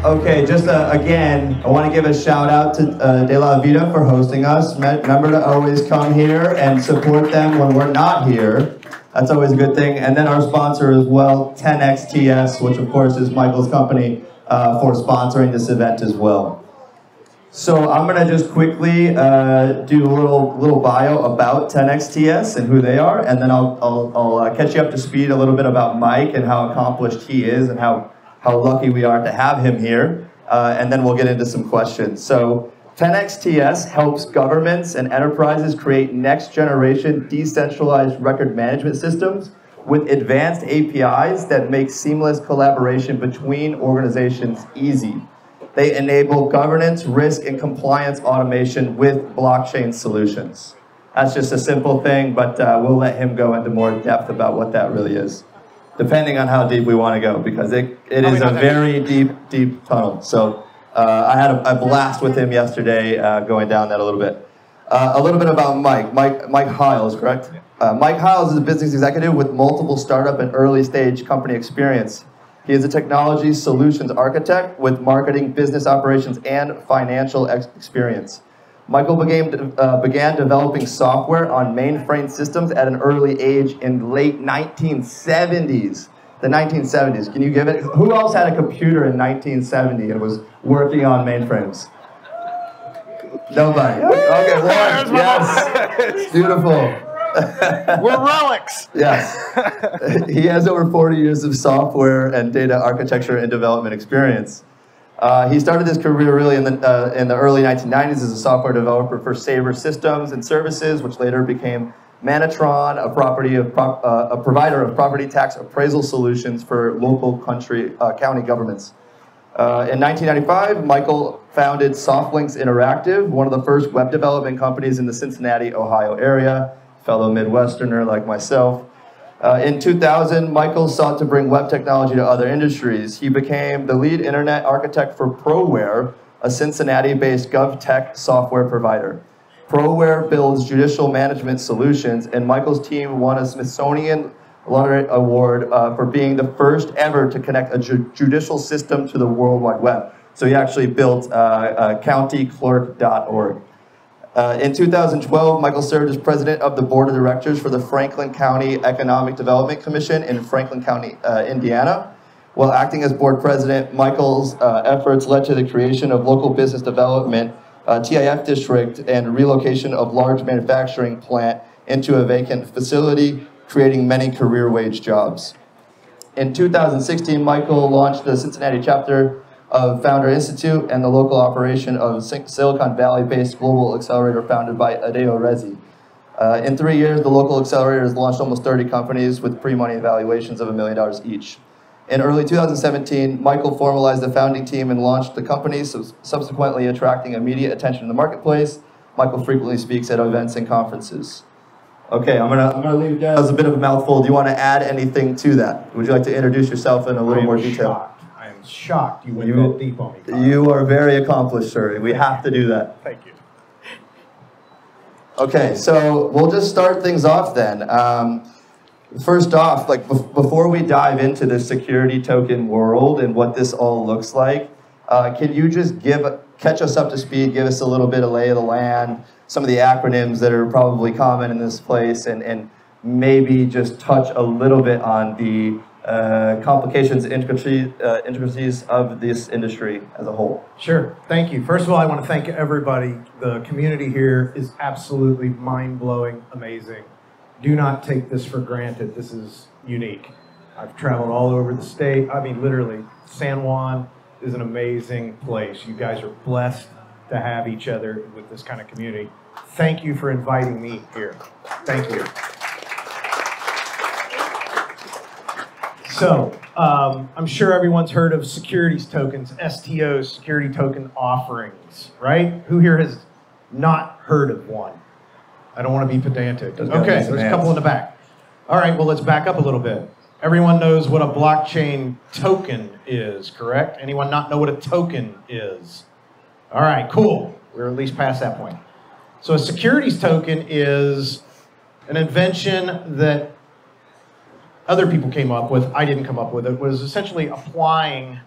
Okay, just again, I want to give a shout out to De La Vida for hosting us. Remember to always come here and support them when we're not here. That's always a good thing. And then our sponsor as well, 10XTS, which of course is Michael's company, for sponsoring this event as well. So I'm going to just quickly do a little bio about 10XTS and who they are, and then I'll catch you up to speed a little bit about Mike and how accomplished he is and how lucky we are to have him here, and then we'll get into some questions. So 10XTS helps governments and enterprises create next-generation decentralized record management systems with advanced APIs that make seamless collaboration between organizations easy. They enable governance, risk, and compliance automation with blockchain solutions. That's just a simple thing, but we'll let him go into more depth about what that really is, depending on how deep we want to go, because it is a very deep tunnel. So I had a blast with him yesterday going down that a little bit. A little bit about Mike Hiles, correct? Mike Hiles is a business executive with multiple startup and early stage company experience. He is a technology solutions architect with marketing, business operations, and financial experience. Michael began developing software on mainframe systems at an early age in late 1970s. The 1970s. Can you give it? Who else had a computer in 1970 and was working on mainframes? Nobody. Okay, Warren. Yes. Beautiful. We're relics. Yes. He has over 40 years of software and data architecture and development experience. He started his career really in the early 1990s as a software developer for Sabre Systems and Services, which later became Manatron, a provider of property tax appraisal solutions for local county governments. In 1995, Michael founded SoftLinks Interactive, one of the first web development companies in the Cincinnati, Ohio area, fellow Midwesterner like myself. In 2000, Michael sought to bring web technology to other industries. He became the lead internet architect for ProWare, a Cincinnati-based GovTech software provider. ProWare builds judicial management solutions, and Michael's team won a Smithsonian Laureate Award for being the first ever to connect a judicial system to the World Wide Web. So he actually built countyclerk.org. In 2012, Michael served as president of the board of directors for the Franklin County Economic Development Commission in Franklin County, Indiana. While acting as board president, Michael's efforts led to the creation of local business development, TIF district, and relocation of large manufacturing plant into a vacant facility, creating many career wage jobs. In 2016, Michael launched the Cincinnati chapter of Founder Institute and the local operation of Silicon Valley-based global accelerator founded by Adeo Rezi. In 3 years, the local accelerator has launched almost 30 companies with pre-money valuations of $1 million each. In early 2017, Michael formalized the founding team and launched the company, subsequently attracting immediate attention in the marketplace. Michael frequently speaks at events and conferences. Okay, I'm gonna leave that as a bit of a mouthful. Do you want to add anything to that? Would you like to introduce yourself in a little more detail? I am shocked you went that deep on me, Kyle. You are very accomplished, sir. We have to do that. Thank you. Okay, so we'll just start things off then. First off, before we dive into the security token world and what this all looks like, can you just catch us up to speed, give us a little bit of lay of the land, some of the acronyms that are probably common in this place, and maybe just touch a little bit on the complications and intricacies of this industry as a whole. Sure, thank you. First of all, I want to thank everybody. The community here is absolutely mind-blowing, amazing. Do not take this for granted. This is unique. I've traveled all over the state. I mean, literally, San Juan is an amazing place. You guys are blessed to have each other with this kind of community. Thank you for inviting me here. Thank you. So, I'm sure everyone's heard of securities tokens, STOs, security token offerings, right? Who here has not heard of one? I don't want to be pedantic. Okay, there's a couple in the back. All right, well, let's back up a little bit. Everyone knows what a blockchain token is, correct? Anyone not know what a token is? All right, cool. We're at least past that point. So a securities token is an invention that other people came up with. I didn't come up with it. It was essentially applying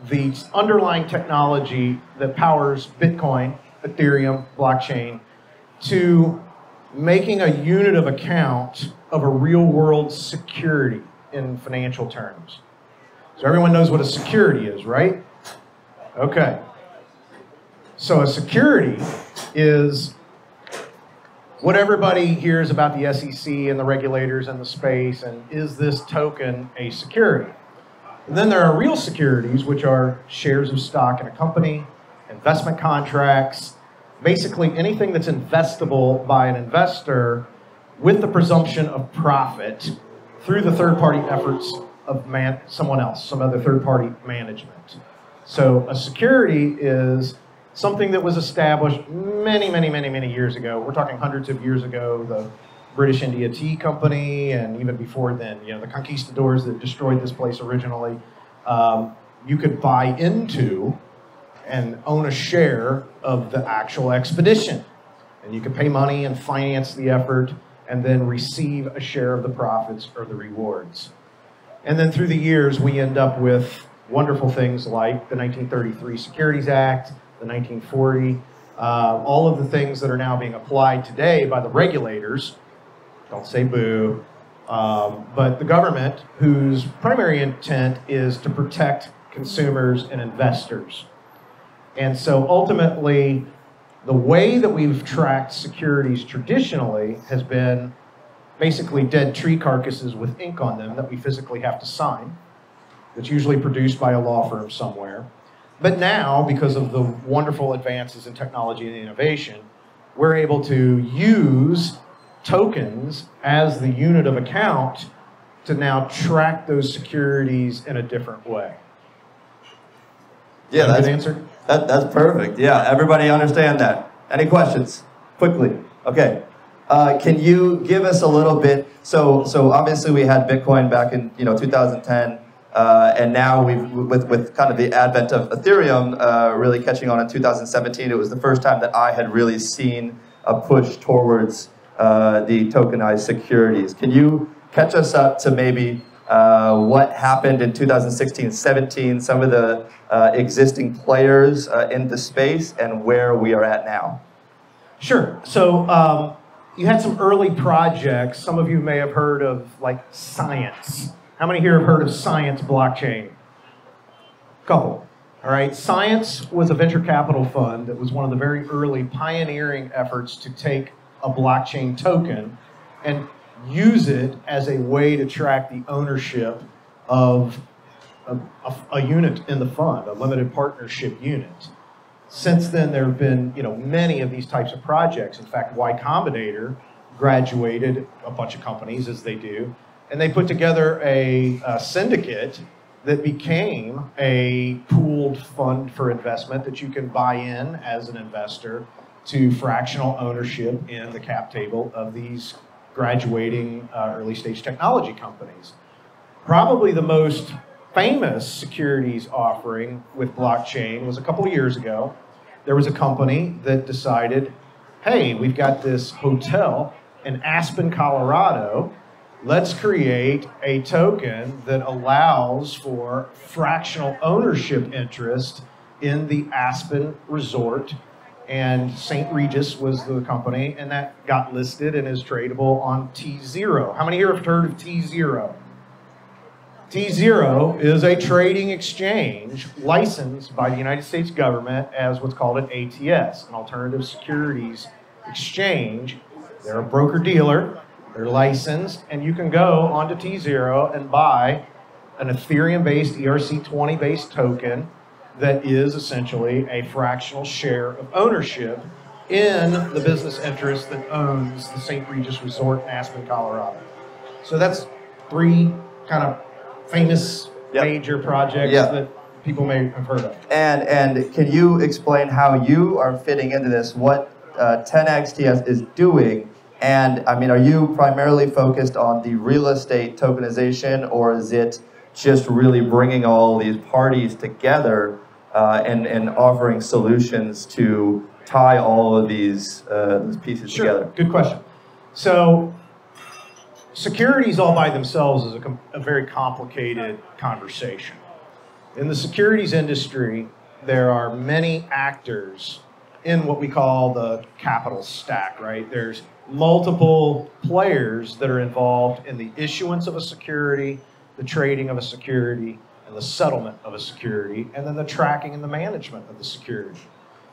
the underlying technology that powers Bitcoin, Ethereum, blockchain, to making a unit of account of a real-world security in financial terms. So everyone knows what a security is, right? Okay. So a security is what everybody hears about the SEC and the regulators and the space, and is this token a security? And then there are real securities, which are shares of stock in a company, investment contracts, basically anything that's investable by an investor with the presumption of profit through the third-party efforts of someone else, some other third-party management. So a security is something that was established many, many, many, many years ago. We're talking hundreds of years ago, the British India Tea Company, and even before then, you know, the conquistadors that destroyed this place originally. You could buy into and own a share of the actual expedition. And you could pay money and finance the effort and then receive a share of the profits or the rewards. And then through the years, we end up with wonderful things like the 1933 Securities Act, the 1940, all of the things that are now being applied today by the regulators. Don't say boo. But the government, whose primary intent is to protect consumers and investors. And so ultimately, the way that we've tracked securities traditionally has been basically dead tree carcasses with ink on them that we physically have to sign. That's usually produced by a law firm somewhere. But now, because of the wonderful advances in technology and innovation, we're able to use tokens as the unit of account to now track those securities in a different way. Yeah, that's a good answer. That's perfect. Yeah, everybody understand that. Any questions? Quickly. Okay. Can you give us a little bit? So obviously we had Bitcoin back in 2010, and now with kind of the advent of Ethereum really catching on in 2017. It was the first time that I had really seen a push towards the tokenized securities. Can you catch us up to maybe what happened in 2016-17, some of the existing players in the space, and where we are at now? Sure. So you had some early projects. Some of you may have heard of, like, Science. How many here have heard of Science blockchain? A couple. All right. Science was a venture capital fund that was one of the very early pioneering efforts to take a blockchain token and use it as a way to track the ownership of a unit in the fund, a limited partnership unit. Since then, there have been many of these types of projects. In fact, Y Combinator graduated a bunch of companies, as they do, and they put together a syndicate that became a pooled fund for investment that you can buy in as an investor to fractional ownership in the cap table of these graduating early stage technology companies. Probably the most famous securities offering with blockchain was a couple of years ago. There was a company that decided, hey, we've got this hotel in Aspen, Colorado. Let's create a token that allows for fractional ownership interest in the Aspen resort. And St. Regis was the company, and that got listed and is tradable on T0. How many here have heard of T0? T0 is a trading exchange licensed by the United States government as what's called an ATS, an alternative securities exchange. They're a broker-dealer, they're licensed, and you can go onto T0 and buy an Ethereum-based, ERC20-based token that is essentially a fractional share of ownership in the business interest that owns the St. Regis Resort in Aspen, Colorado. So that's three kind of famous major projects that people may have heard of. And can you explain how you are fitting into this, what 10xTS is doing? And I mean, are you primarily focused on the real estate tokenization, or is it just really bringing all these parties together and offering solutions to tie all of these pieces together? Good question. So securities all by themselves is a very complicated conversation. In the securities industry, there are many actors in what we call the capital stack, right? There's multiple players that are involved in the issuance of a security, the trading of a security, and the settlement of a security, and then the tracking and the management of the security.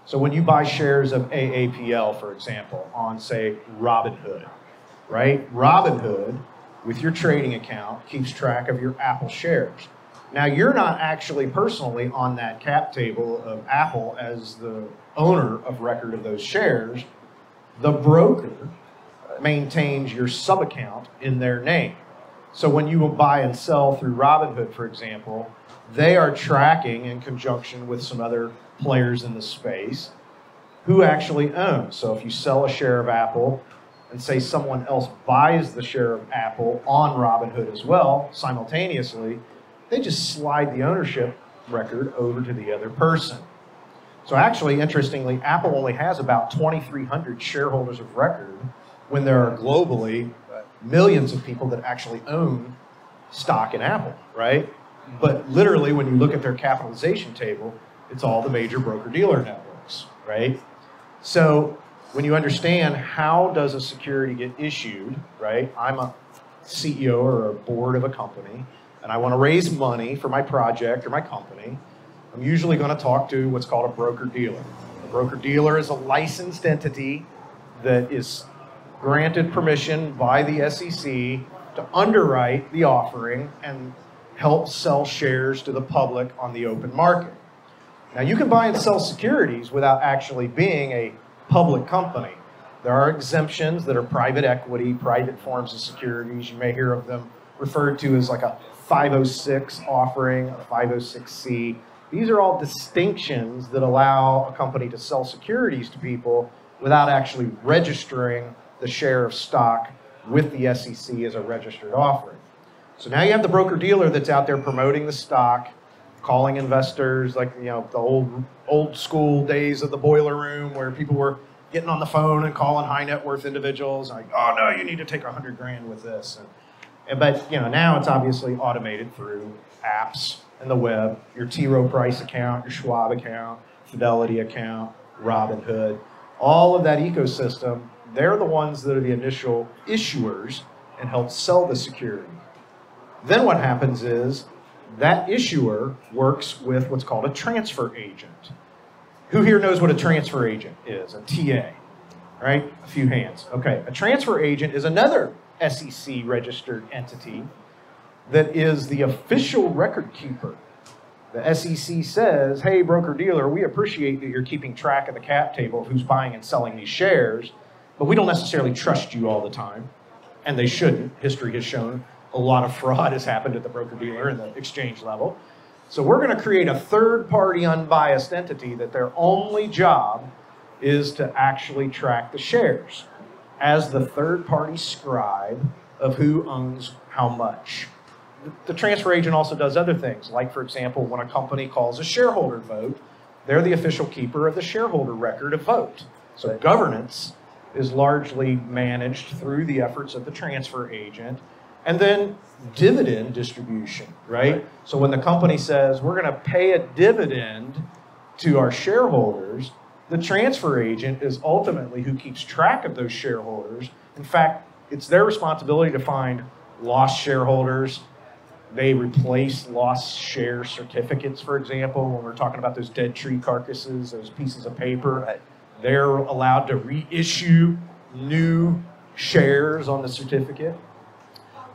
So when you buy shares of AAPL, for example, on, say, Robinhood, right? Robinhood, with your trading account, keeps track of your Apple shares. Now, you're not actually personally on that cap table of Apple as the owner of record of those shares. The broker maintains your sub-account in their name. So when you buy and sell through Robinhood, for example, they are tracking in conjunction with some other players in the space who actually owns. So if you sell a share of Apple and say someone else buys the share of Apple on Robinhood as well, simultaneously, they just slide the ownership record over to the other person. So actually, interestingly, Apple only has about 2,300 shareholders of record when there are globally millions of people that actually own stock in Apple, right? But literally, when you look at their capitalization table, it's all the major broker-dealer networks, right? So when you understand how does a security get issued, right? I'm a CEO or a board of a company, and I want to raise money for my project or my company. I'm usually going to talk to what's called a broker-dealer. A broker-dealer is a licensed entity that is granted permission by the SEC to underwrite the offering and help sell shares to the public on the open market. Now, you can buy and sell securities without actually being a public company. There are exemptions that are private equity, private forms of securities. You may hear of them referred to as like a 506 offering, a 506C. These are all distinctions that allow a company to sell securities to people without actually registering the share of stock with the SEC as a registered offering. So now you have the broker-dealer that's out there promoting the stock, calling investors, like, you know, the old school days of the boiler room where people were getting on the phone and calling high net worth individuals like, oh no, you need to take 100 grand with this. But you know, now it's obviously automated through apps and the web, your T. Rowe Price account, your Schwab account, Fidelity account, Robinhood, all of that ecosystem. They're the ones that are the initial issuers and help sell the security. Then what happens is that issuer works with what's called a transfer agent. Who here knows what a transfer agent is, a TA? Right? A few hands. Okay, a transfer agent is another SEC registered entity that is the official record keeper. The SEC says, hey, broker-dealer, we appreciate that you're keeping track of the cap table of who's buying and selling these shares, but we don't necessarily trust you all the time, and they shouldn't. History has shown a lot of fraud has happened at the broker-dealer and the exchange level. So we're going to create a third-party unbiased entity that their only job is to actually track the shares as the third-party scribe of who owns how much. The transfer agent also does other things, like, for example, when a company calls a shareholder vote, they're the official keeper of the shareholder record of vote. So governance is largely managed through the efforts of the transfer agent. And then dividend distribution, right? So when the company says, we're going to pay a dividend to our shareholders, the transfer agent is ultimately who keeps track of those shareholders. In fact, it's their responsibility to find lost shareholders. They replace lost share certificates, for example, when we're talking about those dead tree carcasses, those pieces of paper. They're allowed to reissue new shares on the certificate.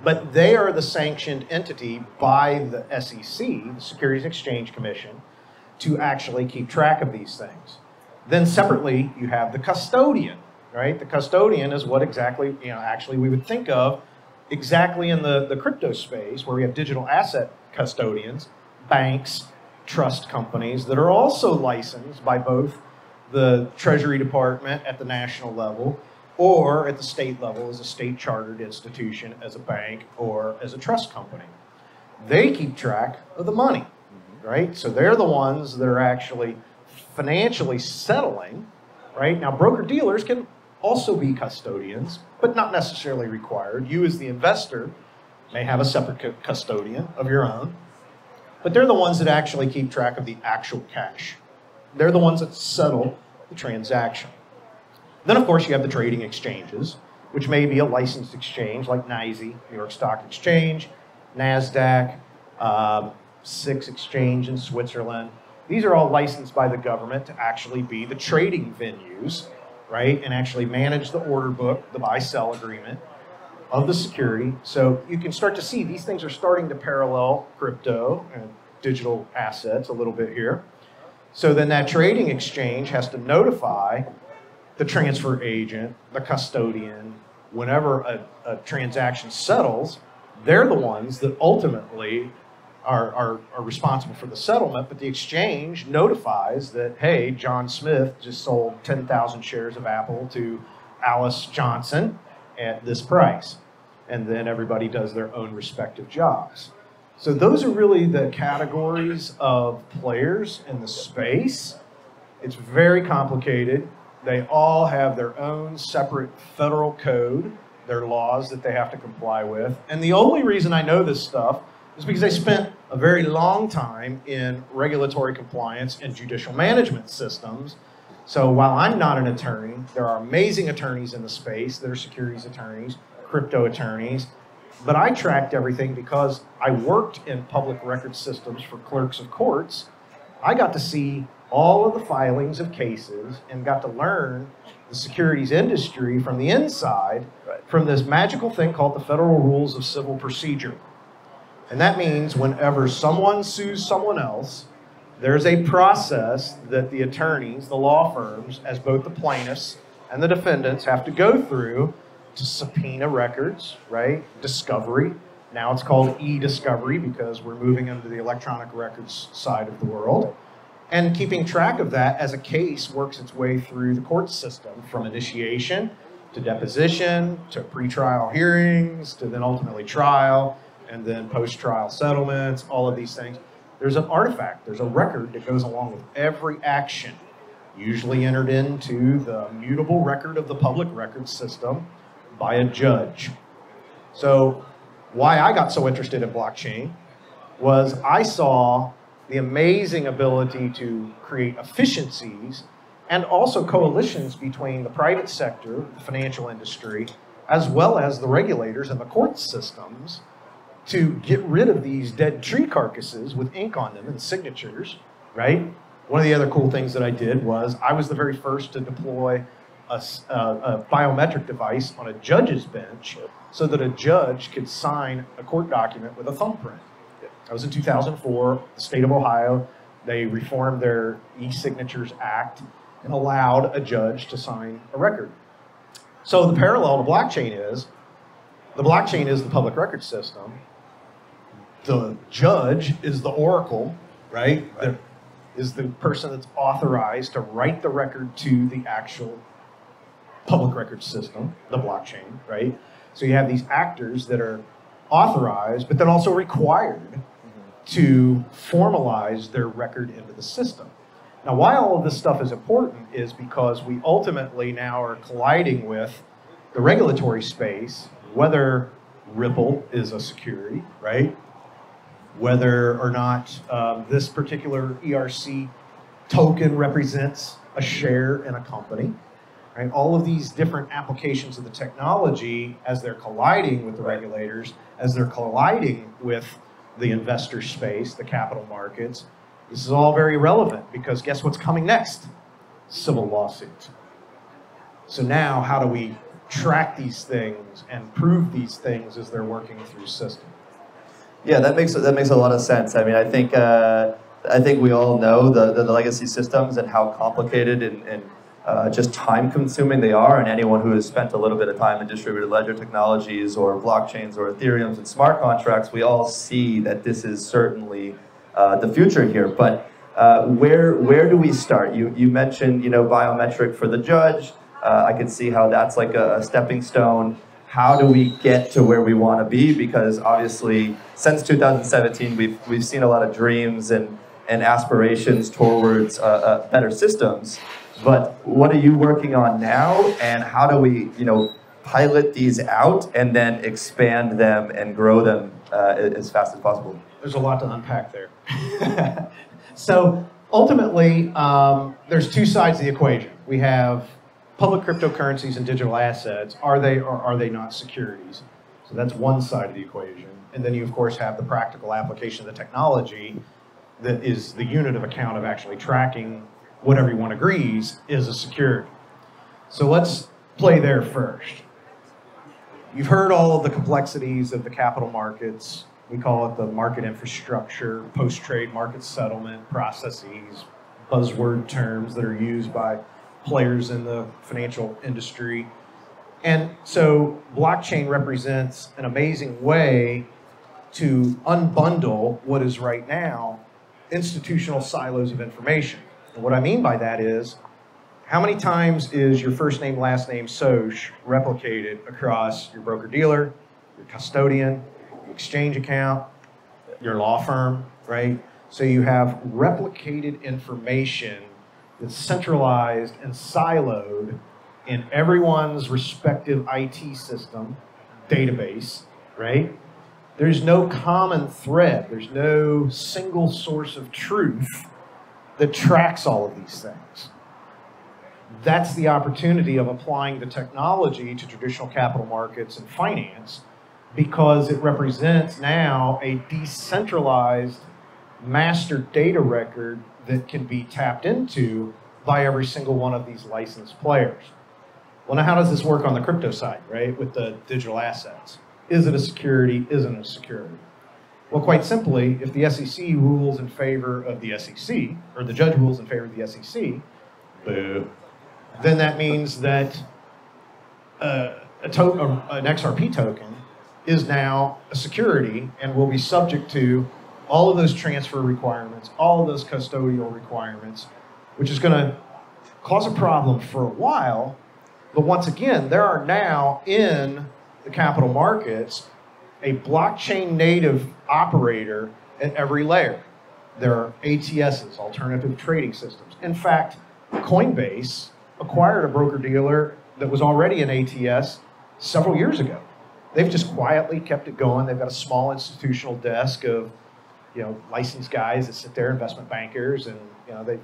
But they are the sanctioned entity by the SEC, the Securities and Exchange Commission, to actually keep track of these things. Then separately, you have the custodian, right? The custodian is what exactly, actually we would think of exactly in the crypto space, where we have digital asset custodians, banks, trust companies that are also licensed by both the Treasury Department at the national level or at the state level as a state chartered institution, as a bank, or as a trust company. They keep track of the money, right? So they're the ones that are actually financially settling, right? Now, broker-dealers can also be custodians, but not necessarily required. You as the investor may have a separate custodian of your own. but they're the ones that actually keep track of the actual cash. They're the ones that settle the transaction. Then, of course, you have the trading exchanges, which may be a licensed exchange like NYSE, New York Stock Exchange, NASDAQ, SIX Exchange in Switzerland. These are all licensed by the government to actually be the trading venues, right, and actually manage the order book, the buy-sell agreement of the security. So you can start to see these things are starting to parallel crypto and digital assets a little bit here. So then that trading exchange has to notify the transfer agent, the custodian, whenever a transaction settles, they're the ones that ultimately are responsible for the settlement, but the exchange notifies that, hey, John Smith just sold 10,000 shares of Apple to Alice Johnson at this price. And then everybody does their own respective jobs. So those are really the categories of players in the space. It's very complicated. They all have their own separate federal code, their laws that they have to comply with. And the only reason I know this stuff is because I spent a very long time in regulatory compliance and judicial management systems. So while I'm not an attorney, there are amazing attorneys in the space. There are securities attorneys, crypto attorneys. But I tracked everything because I worked in public record systems for clerks of courts. I got to see all of the filings of cases and got to learn the securities industry from the inside, from this magical thing called the Federal Rules of Civil Procedure. And that means whenever someone sues someone else, there's a process that the attorneys, the law firms, as both the plaintiffs and the defendants have to go through to subpoena records, right? Discovery. Now it's called e-discovery because we're moving into the electronic records side of the world. And keeping track of that as a case works its way through the court system from initiation to deposition to pretrial hearings to then ultimately trial and then post-trial settlements, all of these things. There's an artifact, there's a record that goes along with every action, usually entered into the mutable record of the public record system by a judge. So why I got so interested in blockchain was I saw the amazing ability to create efficiencies and also coalitions between the private sector, the financial industry, as well as the regulators and the court systems to get rid of these dead tree carcasses with ink on them and signatures, right? One of the other cool things that I did was I was the very first to deploy a biometric device on a judge's bench so that a judge could sign a court document with a thumbprint. That was in 2004, the state of Ohio. They reformed their e-signatures act and allowed a judge to sign a record. So the parallel to blockchain is, the blockchain is the public record system. The judge is the oracle, right? Is the person that's authorized to write the record to the actual public record system, the blockchain, right? So you have these actors that are authorized, but then also required to formalize their record into the system. Now, why all of this stuff is important is because we ultimately now are colliding with the regulatory space, whether Ripple is a security, right? Whether or not this particular ERC token represents a share in a company, right? All of these different applications of the technology as they're colliding with the regulators, as they're colliding with the investor space, the capital markets. This is all very relevant because guess what's coming next? Civil lawsuits. So now how do we track these things and prove these things as they're working through system? Yeah, that makes a lot of sense. I mean, I think we all know the legacy systems and how complicated and just time-consuming they are, and anyone who has spent a little bit of time in distributed ledger technologies or blockchains or Ethereums and smart contracts, we all see that this is certainly the future here. But where do we start? You mentioned, you know, biometric for the judge. I can see how that's like a stepping stone. How do we get to where we want to be? Because obviously, since 2017, we've seen a lot of dreams and aspirations towards better systems. But what are you working on now, and how do we, you know, pilot these out and then expand them and grow them as fast as possible. There's a lot to unpack there. So ultimately, there's two sides of the equation. We have public cryptocurrencies and digital assets. Are they or are they not securities? So that's one side of the equation. And then you, of course, have the practical application of the technology that is the unit of account of actually tracking what everyone agrees is a security. So let's play there first. You've heard all of the complexities of the capital markets. We call it the market infrastructure, post-trade market settlement processes, buzzword terms that are used by players in the financial industry. And so blockchain represents an amazing way to unbundle what is right now institutional silos of information. And what I mean by that is, how many times is your first name, last name, SOC replicated across your broker-dealer, your custodian, your exchange account, your law firm, right? So you have replicated information that's centralized and siloed in everyone's respective IT system, database, right? There's no common thread. There's no single source of truth that tracks all of these things. That's the opportunity of applying the technology to traditional capital markets and finance, because it represents now a decentralized master data record that can be tapped into by every single one of these licensed players. Well, now how does this work on the crypto side, right, with the digital assets? Is it a security? Isn't it a security? Well, quite simply, if the SEC rules in favor of the SEC, or the judge rules in favor of the SEC, boo, then that means that an XRP token is now a security and will be subject to all of those transfer requirements, all of those custodial requirements, which is going to cause a problem for a while. But once again, there are now in the capital markets a blockchain native operator at every layer. There are ATSs, alternative trading systems. In fact, Coinbase acquired a broker-dealer that was already an ATS several years ago. They've just quietly kept it going. They've got a small institutional desk of, licensed guys that sit there, investment bankers, and they've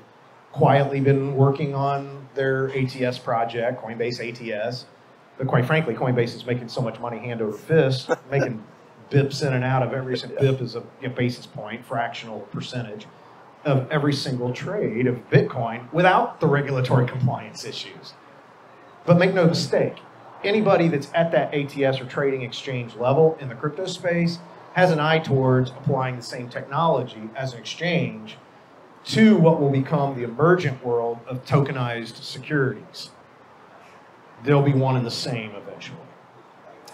quietly been working on their ATS project, Coinbase ATS. But quite frankly, Coinbase is making so much money hand over fist, making bips in and out of every single bip is a basis point, fractional percentage of every single trade of Bitcoin without the regulatory compliance issues. But make no mistake, anybody that's at that ATS or trading exchange level in the crypto space has an eye towards applying the same technology as an exchange to what will become the emergent world of tokenized securities. They'll be one and the same eventually.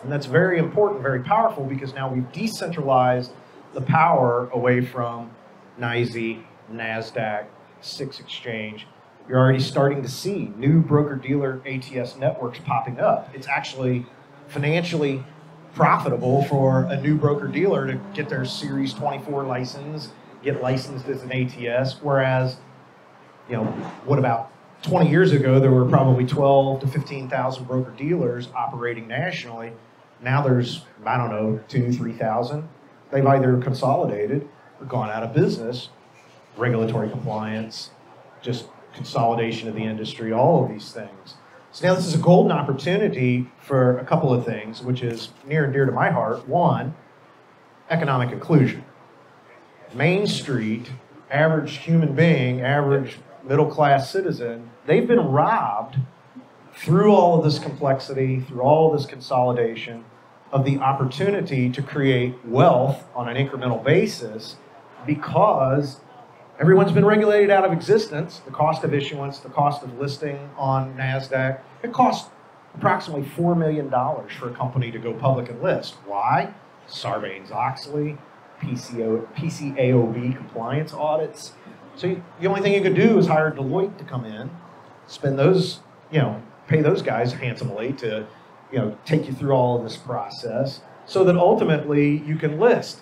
And that's very important, very powerful, because now we've decentralized the power away from NYSE, NASDAQ, SIX exchange. You're already starting to see new broker-dealer ATS networks popping up. It's actually financially profitable for a new broker-dealer to get their Series 24 license, get licensed as an ATS, whereas, what about 20 years ago, there were probably 12 to 15,000 broker-dealers operating nationally. Now there's, 2,000, 3,000. They've either consolidated or gone out of business. Regulatory compliance, just consolidation of the industry, all of these things. So now this is a golden opportunity for a couple of things, which is near and dear to my heart. One, economic inclusion. Main Street, average human being, average middle-class citizen, they've been robbed through all of this complexity, through all of this consolidation, of the opportunity to create wealth on an incremental basis, because everyone's been regulated out of existence. The cost of issuance, the cost of listing on NASDAQ, it costs approximately $4 million for a company to go public and list. Why? Sarbanes-Oxley, PCAOB compliance audits. So the only thing you could do is hire Deloitte to come in, spend those, pay those guys handsomely to, take you through all of this process so that ultimately you can list,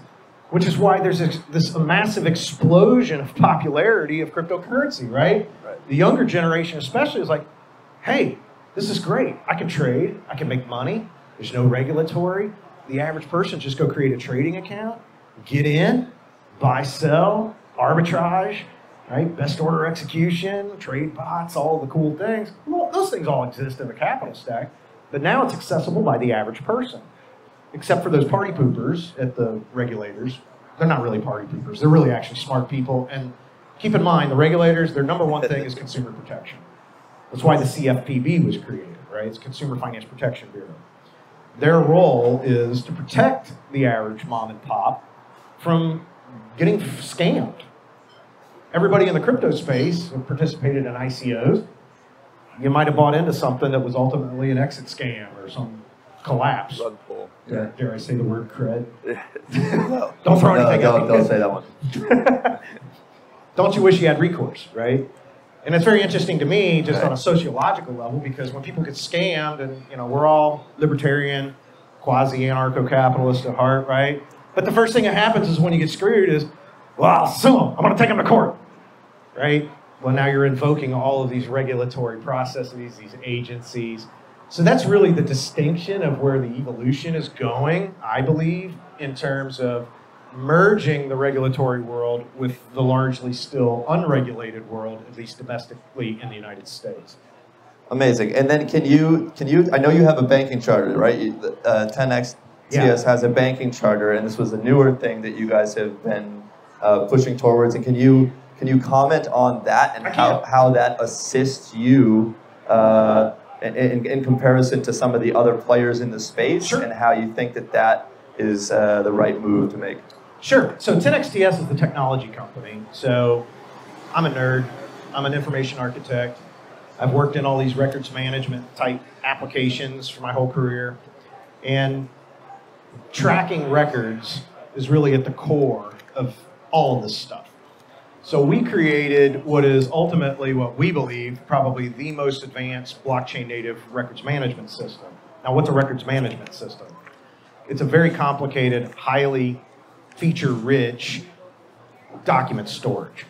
which is why there's this massive explosion of popularity of cryptocurrency, right? The younger generation especially is like, hey, this is great. I can trade, I can make money. There's no regulatory. the average person just go create a trading account, get in, buy, sell, arbitrage, right? Best order execution, trade bots, all the cool things. Well, those things all exist in the capital stack, but now it's accessible by the average person, except for those party poopers at the regulators. They're not really party poopers. They're really actually smart people. And keep in mind, the regulators, their number one thing is consumer protection. That's why the CFPB was created, right? It's Consumer Finance Protection Bureau. Their role is to protect the average mom and pop from getting scammed. Everybody in the crypto space who participated in ICOs, you might have bought into something that was ultimately an exit scam or some collapse. Rug pull. Yeah. Dare I say the word cred? No. Don't throw anything at me. Don't say that one. Don't you wish you had recourse, right? And it's very interesting to me, just on a sociological level, because when people get scammed, and we're all libertarian, quasi-anarcho-capitalist at heart, right? But the first thing that happens is when you get screwed is, well, I'll sue them. I'm going to take them to court, right? Well, now you're invoking all of these regulatory processes, these agencies. So that's really the distinction of where the evolution is going, I believe, in terms of merging the regulatory world with the largely still unregulated world, at least domestically in the United States. Amazing. And then can you? I know you have a banking charter, right? 10X TS has a banking charter, and this was a newer thing that you guys have been pushing towards. And can you comment on that and how that assists you in comparison to some of the other players in the space, Sure. and how you think that is the right move to make? Sure. So 10XTS is the technology company. So I'm a nerd. I'm an information architect. I've worked in all these records management type applications for my whole career. And tracking records is really at the core of all of this stuff. So we created what is ultimately what we believe probably the most advanced blockchain native records management system. Now, what's a records management system? It's a very complicated, highly feature-rich document storage,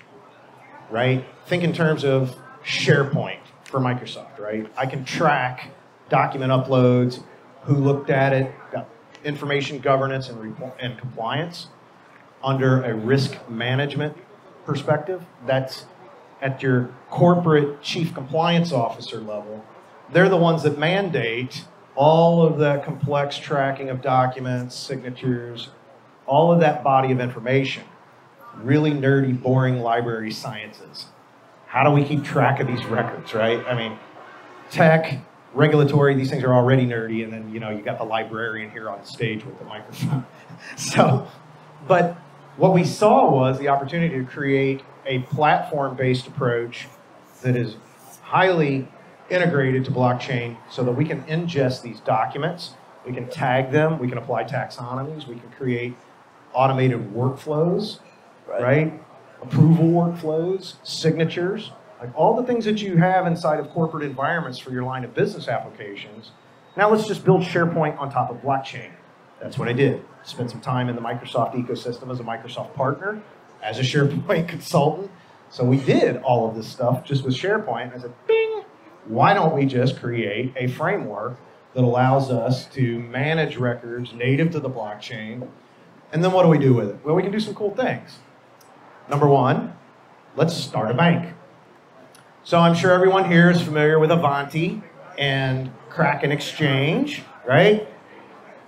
right? Think in terms of SharePoint for Microsoft, right? I can track document uploads, who looked at it, got information governance and compliance under a risk management perspective. That's at your corporate chief compliance officer level. They're the ones that mandate all of that complex tracking of documents, signatures, all of that body of information. Really nerdy, boring library sciences. How do we keep track of these records, right? I mean, tech, regulatory, these things are already nerdy, and then, you got the librarian here on stage with the microphone. But what we saw was the opportunity to create a platform-based approach that is highly integrated to blockchain so that we can ingest these documents, we can tag them, we can apply taxonomies, we can create automated workflows, right? Approval workflows, signatures, like all the things that you have inside of corporate environments for your line of business applications. Now let's just build SharePoint on top of blockchain. That's what I did. Spent some time in the Microsoft ecosystem as a Microsoft partner, as a SharePoint consultant. So we did all of this stuff just with SharePoint. I said, bing, why don't we just create a framework that allows us to manage records native to the blockchain? And then what do we do with it? Well, we can do some cool things. Number one, let's start a bank. So I'm sure everyone here is familiar with Avanti and Kraken Exchange, right?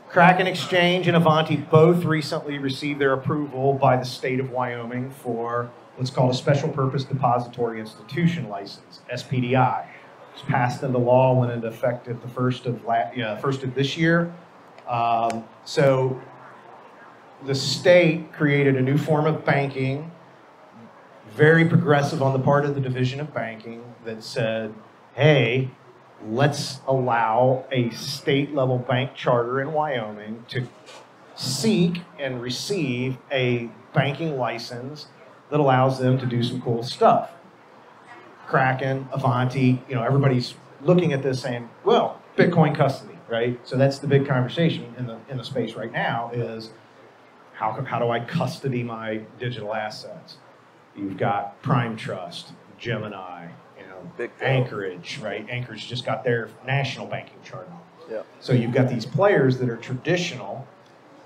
Kraken Exchange and Avanti both recently received their approval by the state of Wyoming for what's called a Special Purpose Depository Institution License, SPDI. It's passed into law, went into effect at the first of this year. So the state created a new form of banking, very progressive on the part of the Division of Banking, that said, hey, let's allow a state-level bank charter in Wyoming to seek and receive a banking license that allows them to do some cool stuff. Kraken, Avanti, everybody's looking at this saying, well, Bitcoin custody, right? So that's the big conversation in the space right now is, how do I custody my digital assets? You've got Prime Trust, Gemini, Anchorage, right? Anchorage just got their national banking charter. Yeah. So you've got these players that are traditional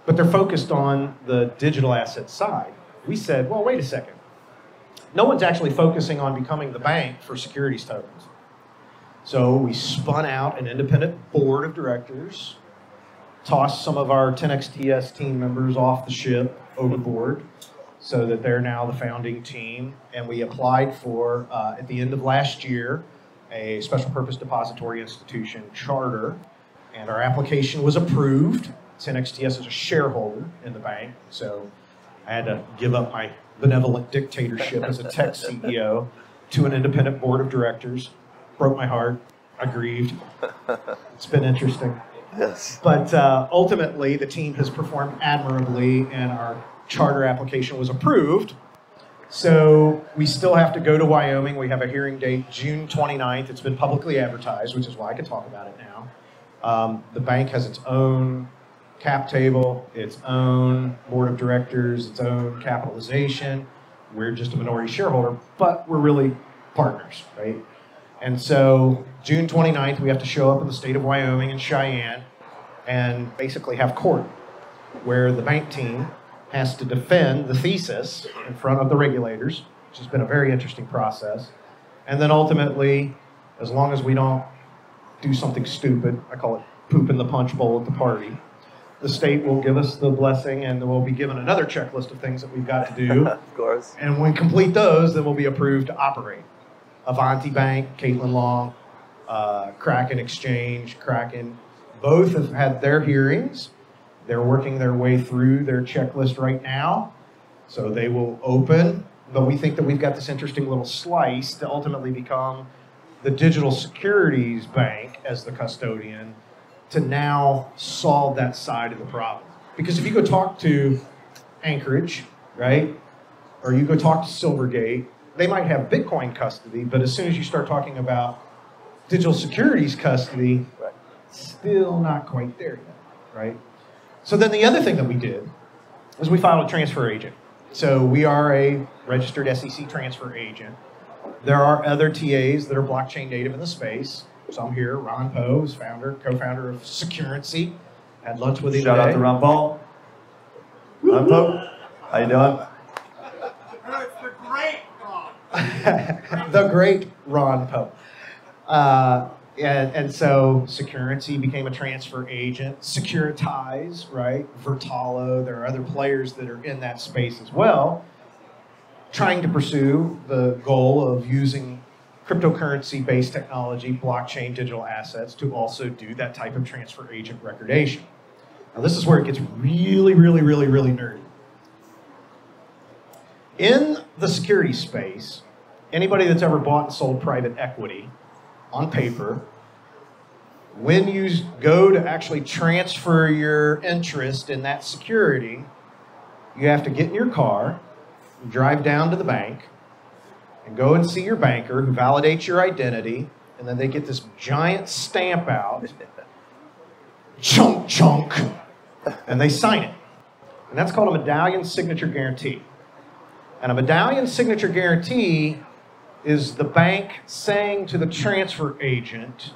but they're focused on the digital asset side. We said, well, wait a second. No one's actually focusing on becoming the bank for securities tokens. So we spun out an independent board of directors, tossed some of our 10xTS team members off the ship overboard so that they're now the founding team. And we applied for, at the end of last year, a special purpose depository institution charter. And our application was approved. 10xTS is a shareholder in the bank. So I had to give up my benevolent dictatorship as a tech CEO to an independent board of directors. Broke my heart. I grieved. It's been interesting. Yes. But ultimately, the team has performed admirably, and our charter application was approved. So we still have to go to Wyoming. We have a hearing date June 29th. It's been publicly advertised, which is why I can talk about it now. The bank has its own cap table, its own board of directors, its own capitalization. We're just a minority shareholder, but we're really partners, right? And so June 29th, we have to show up in the state of Wyoming in Cheyenne and basically have court where the bank team has to defend the thesis in front of the regulators, which has been a very interesting process. And then ultimately, as long as we don't do something stupid, I call it poop in the punch bowl at the party, the state will give us the blessing, and we'll be given another checklist of things that we've got to do. Of course. And when we complete those, then we'll be approved to operate. Avanti Bank, Caitlin Long, Kraken Exchange, Kraken, both have had their hearings. They're working their way through their checklist right now. So they will open, but we think that we've got this interesting little slice to ultimately become the digital securities bank as the custodian to now solve that side of the problem. Because if you go talk to Anchorage, right, or you go talk to Silvergate, they might have Bitcoin custody, but as soon as you start talking about digital securities custody, Right. still not quite there yet, right? So then the other thing that we did was we filed a transfer agent. So we are a registered SEC transfer agent. There are other TAs that are blockchain native in the space. Some here, Ron Poe is co-founder of Securency. Had lunch with him Shout today. out to Ron Paul. Ron Poe, how you doing? It's the great Ron. The great Ron Poe. And so Securency became a transfer agent. Securitize, right? Vertalo, there are other players that are in that space as well, trying to pursue the goal of using cryptocurrency-based technology, blockchain, digital assets to also do that type of transfer agent recordation. Now this is where it gets really, really, really, really nerdy. In the security space, anybody that's ever bought and sold private equity on paper, when you go to actually transfer your interest in that security, you have to get in your car, drive down to the bank, and go and see your banker who validates your identity, and then they get this giant stamp out, chunk, chunk, and they sign it. And that's called a medallion signature guarantee. And a medallion signature guarantee is the bank saying to the transfer agent,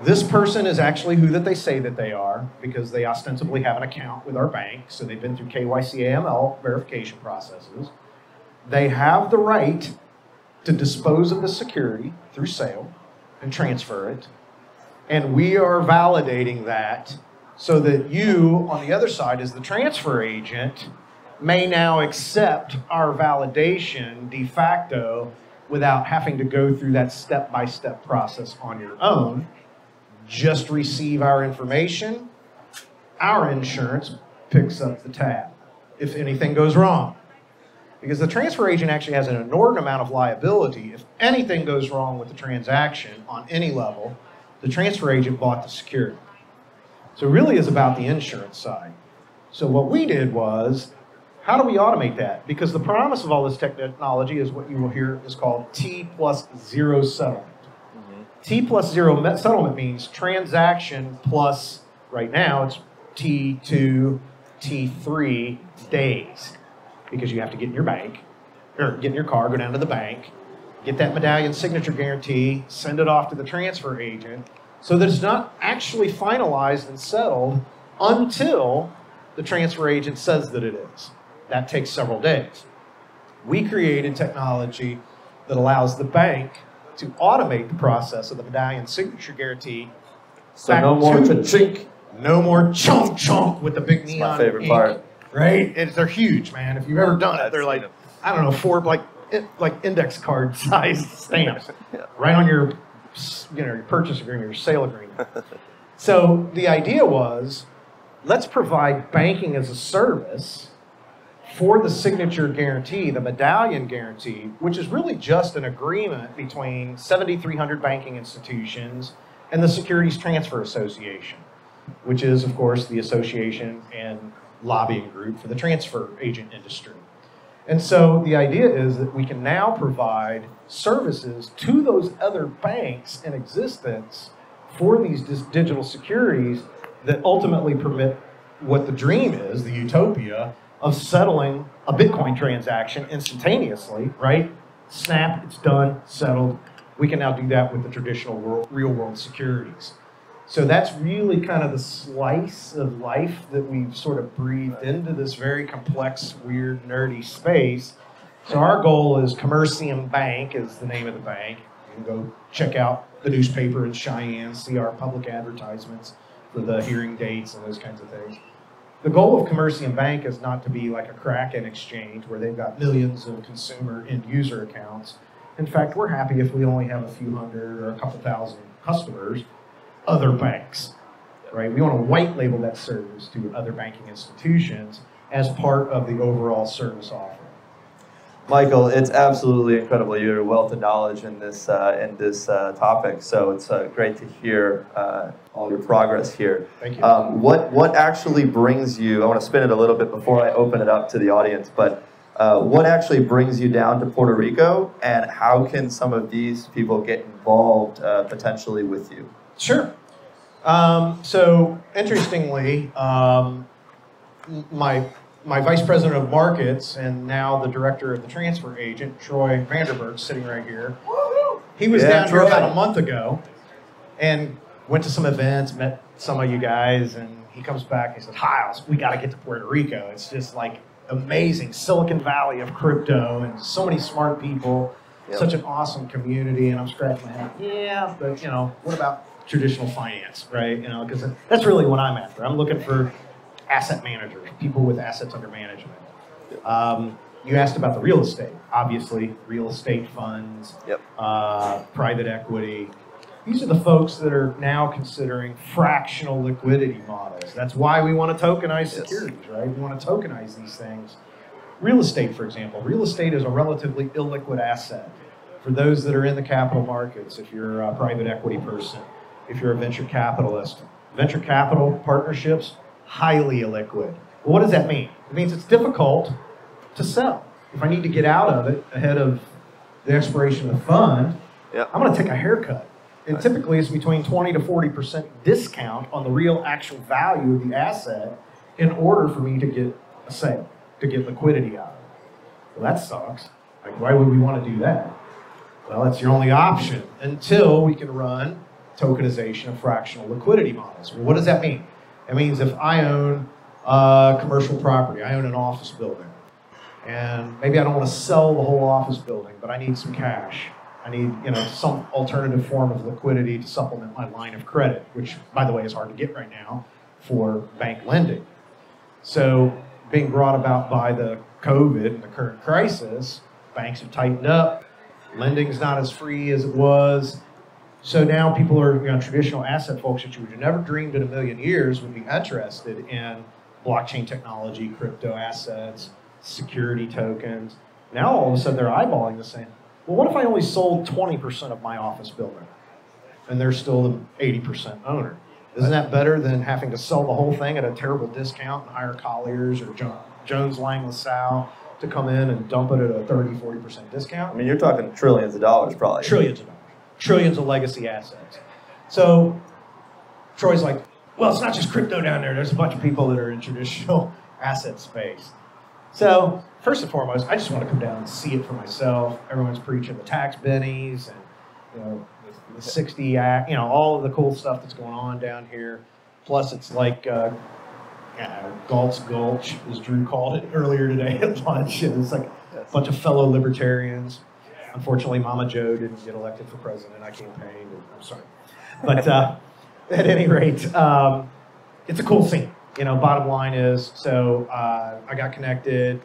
this person is actually who that they say that they are because they ostensibly have an account with our bank, so they've been through KYC AML verification processes. They have the right to dispose of the security through sale and transfer it. And we are validating that so that you, on the other side, as the transfer agent, may now accept our validation de facto without having to go through that step-by-step process on your own. Just receive our information. Our insurance picks up the tab if anything goes wrong. Because the transfer agent actually has an inordinate amount of liability. If anything goes wrong with the transaction on any level, the transfer agent bought the security. So it really is about the insurance side. So what we did was, how do we automate that? Because the promise of all this technology is what you will hear is called T+0 settlement. T+0 settlement means transaction plus, right now, it's T2, T3 days. Because you have to get in your bank, or get in your car, go down to the bank, get that medallion signature guarantee, send it off to the transfer agent, so that it's not actually finalized and settled until the transfer agent says that it is. That takes several days. We created technology that allows the bank to automate the process of the Medallion signature guarantee. So no more chink. No more chunk chunk with the big neon. That's my favorite ink, part. right? They're huge, man. If you've ever done it, they're like, I don't know, 4 like index card sized stamps, right on your, your purchase agreement, your sale agreement. So the idea was, let's provide banking as a service for the signature guarantee, the Medallion guarantee, which is really just an agreement between 7,300 banking institutions and the Securities Transfer Association, which is, of course, the association and lobbying group for the transfer agent industry. And so the idea is that we can now provide services to those other banks in existence for these digital securities that ultimately permit what the dream is, the utopia, of settling a Bitcoin transaction instantaneously, right? Snap, it's done, settled. We can now do that with the traditional real-world securities. So that's really kind of the slice of life that we've sort of breathed into this very complex, weird, nerdy space. So our goal is Commercium Bank is the name of the bank. You can go check out the newspaper in Cheyenne, see our public advertisements for the hearing dates and those kinds of things. The goal of Commercium Bank is not to be like a Kraken exchange where they've got millions of consumer end user accounts. In fact, we're happy if we only have a few hundred or a couple thousand customers, other banks, right? We want to white label that service to other banking institutions as part of the overall service offering. Michael, it's absolutely incredible. You're a wealth of knowledge in this topic, so it's great to hear all your progress here. Thank you. What actually brings you, I want to spin it a little bit before I open it up to the audience, but what actually brings you down to Puerto Rico, and how can some of these people get involved potentially with you? Sure. So interestingly, my vice president of markets and now the director of the transfer agent, Troy Vanderberg, sitting right here. He was down here about a month ago and went to some events, met some of you guys, and he comes back and he says, Hiles, we got to get to Puerto Rico. It's just like amazing Silicon Valley of crypto and so many smart people, such an awesome community. And I'm scratching my head. Yeah, but what about traditional finance, right? Because that's really what I'm after. I'm looking for asset managers, people with assets under management. You asked about the real estate. Obviously, real estate funds, private equity. These are the folks that are now considering fractional liquidity models. That's why we want to tokenize securities, right? We want to tokenize these things. Real estate, for example. Real estate is a relatively illiquid asset. For those that are in the capital markets, if you're a private equity person, if you're a venture capitalist, venture capital partnerships, highly illiquid. Well, what does that mean? It means it's difficult to sell. If I need to get out of it ahead of the expiration of the fund, I'm going to take a haircut. And typically it's between 20 to 40% discount on the real actual value of the asset in order for me to get a sale, to get liquidity out of it. Well, that sucks. Like, why would we want to do that? Well, that's your only option until we can run tokenization of fractional liquidity models. Well, what does that mean? It means if I own commercial property, I own an office building, and maybe I don't want to sell the whole office building, but I need some cash. I need some alternative form of liquidity to supplement my line of credit, which, by the way, is hard to get right now for bank lending. So being brought about by the COVID and the current crisis, banks have tightened up. Lending's not as free as it was. So now people are, traditional asset folks that you would have never dreamed in a million years would be interested in blockchain technology, crypto assets, security tokens. Now all of a sudden they're eyeballing this saying, well, what if I only sold 20% of my office building and they're still the 80% owner? Isn't that better than having to sell the whole thing at a terrible discount and hire Colliers or Jones Lang LaSalle to come in and dump it at a 30, 40% discount? I mean, you're talking trillions of dollars probably. Trillions of dollars. Trillions of legacy assets. So Troy's like, well, it's not just crypto down there. There's a bunch of people that are in traditional asset space. So first and foremost, I just want to come down and see it for myself. Everyone's preaching the tax bennies and the 60 Act, all of the cool stuff that's going on down here. Plus, it's like Galt's Gulch, as Drew called it earlier today at lunch. It was like a bunch of fellow libertarians. Unfortunately, Mama Joe didn't get elected for president. I campaigned. I'm sorry. But at any rate, it's a cool scene. Bottom line is, so I got connected,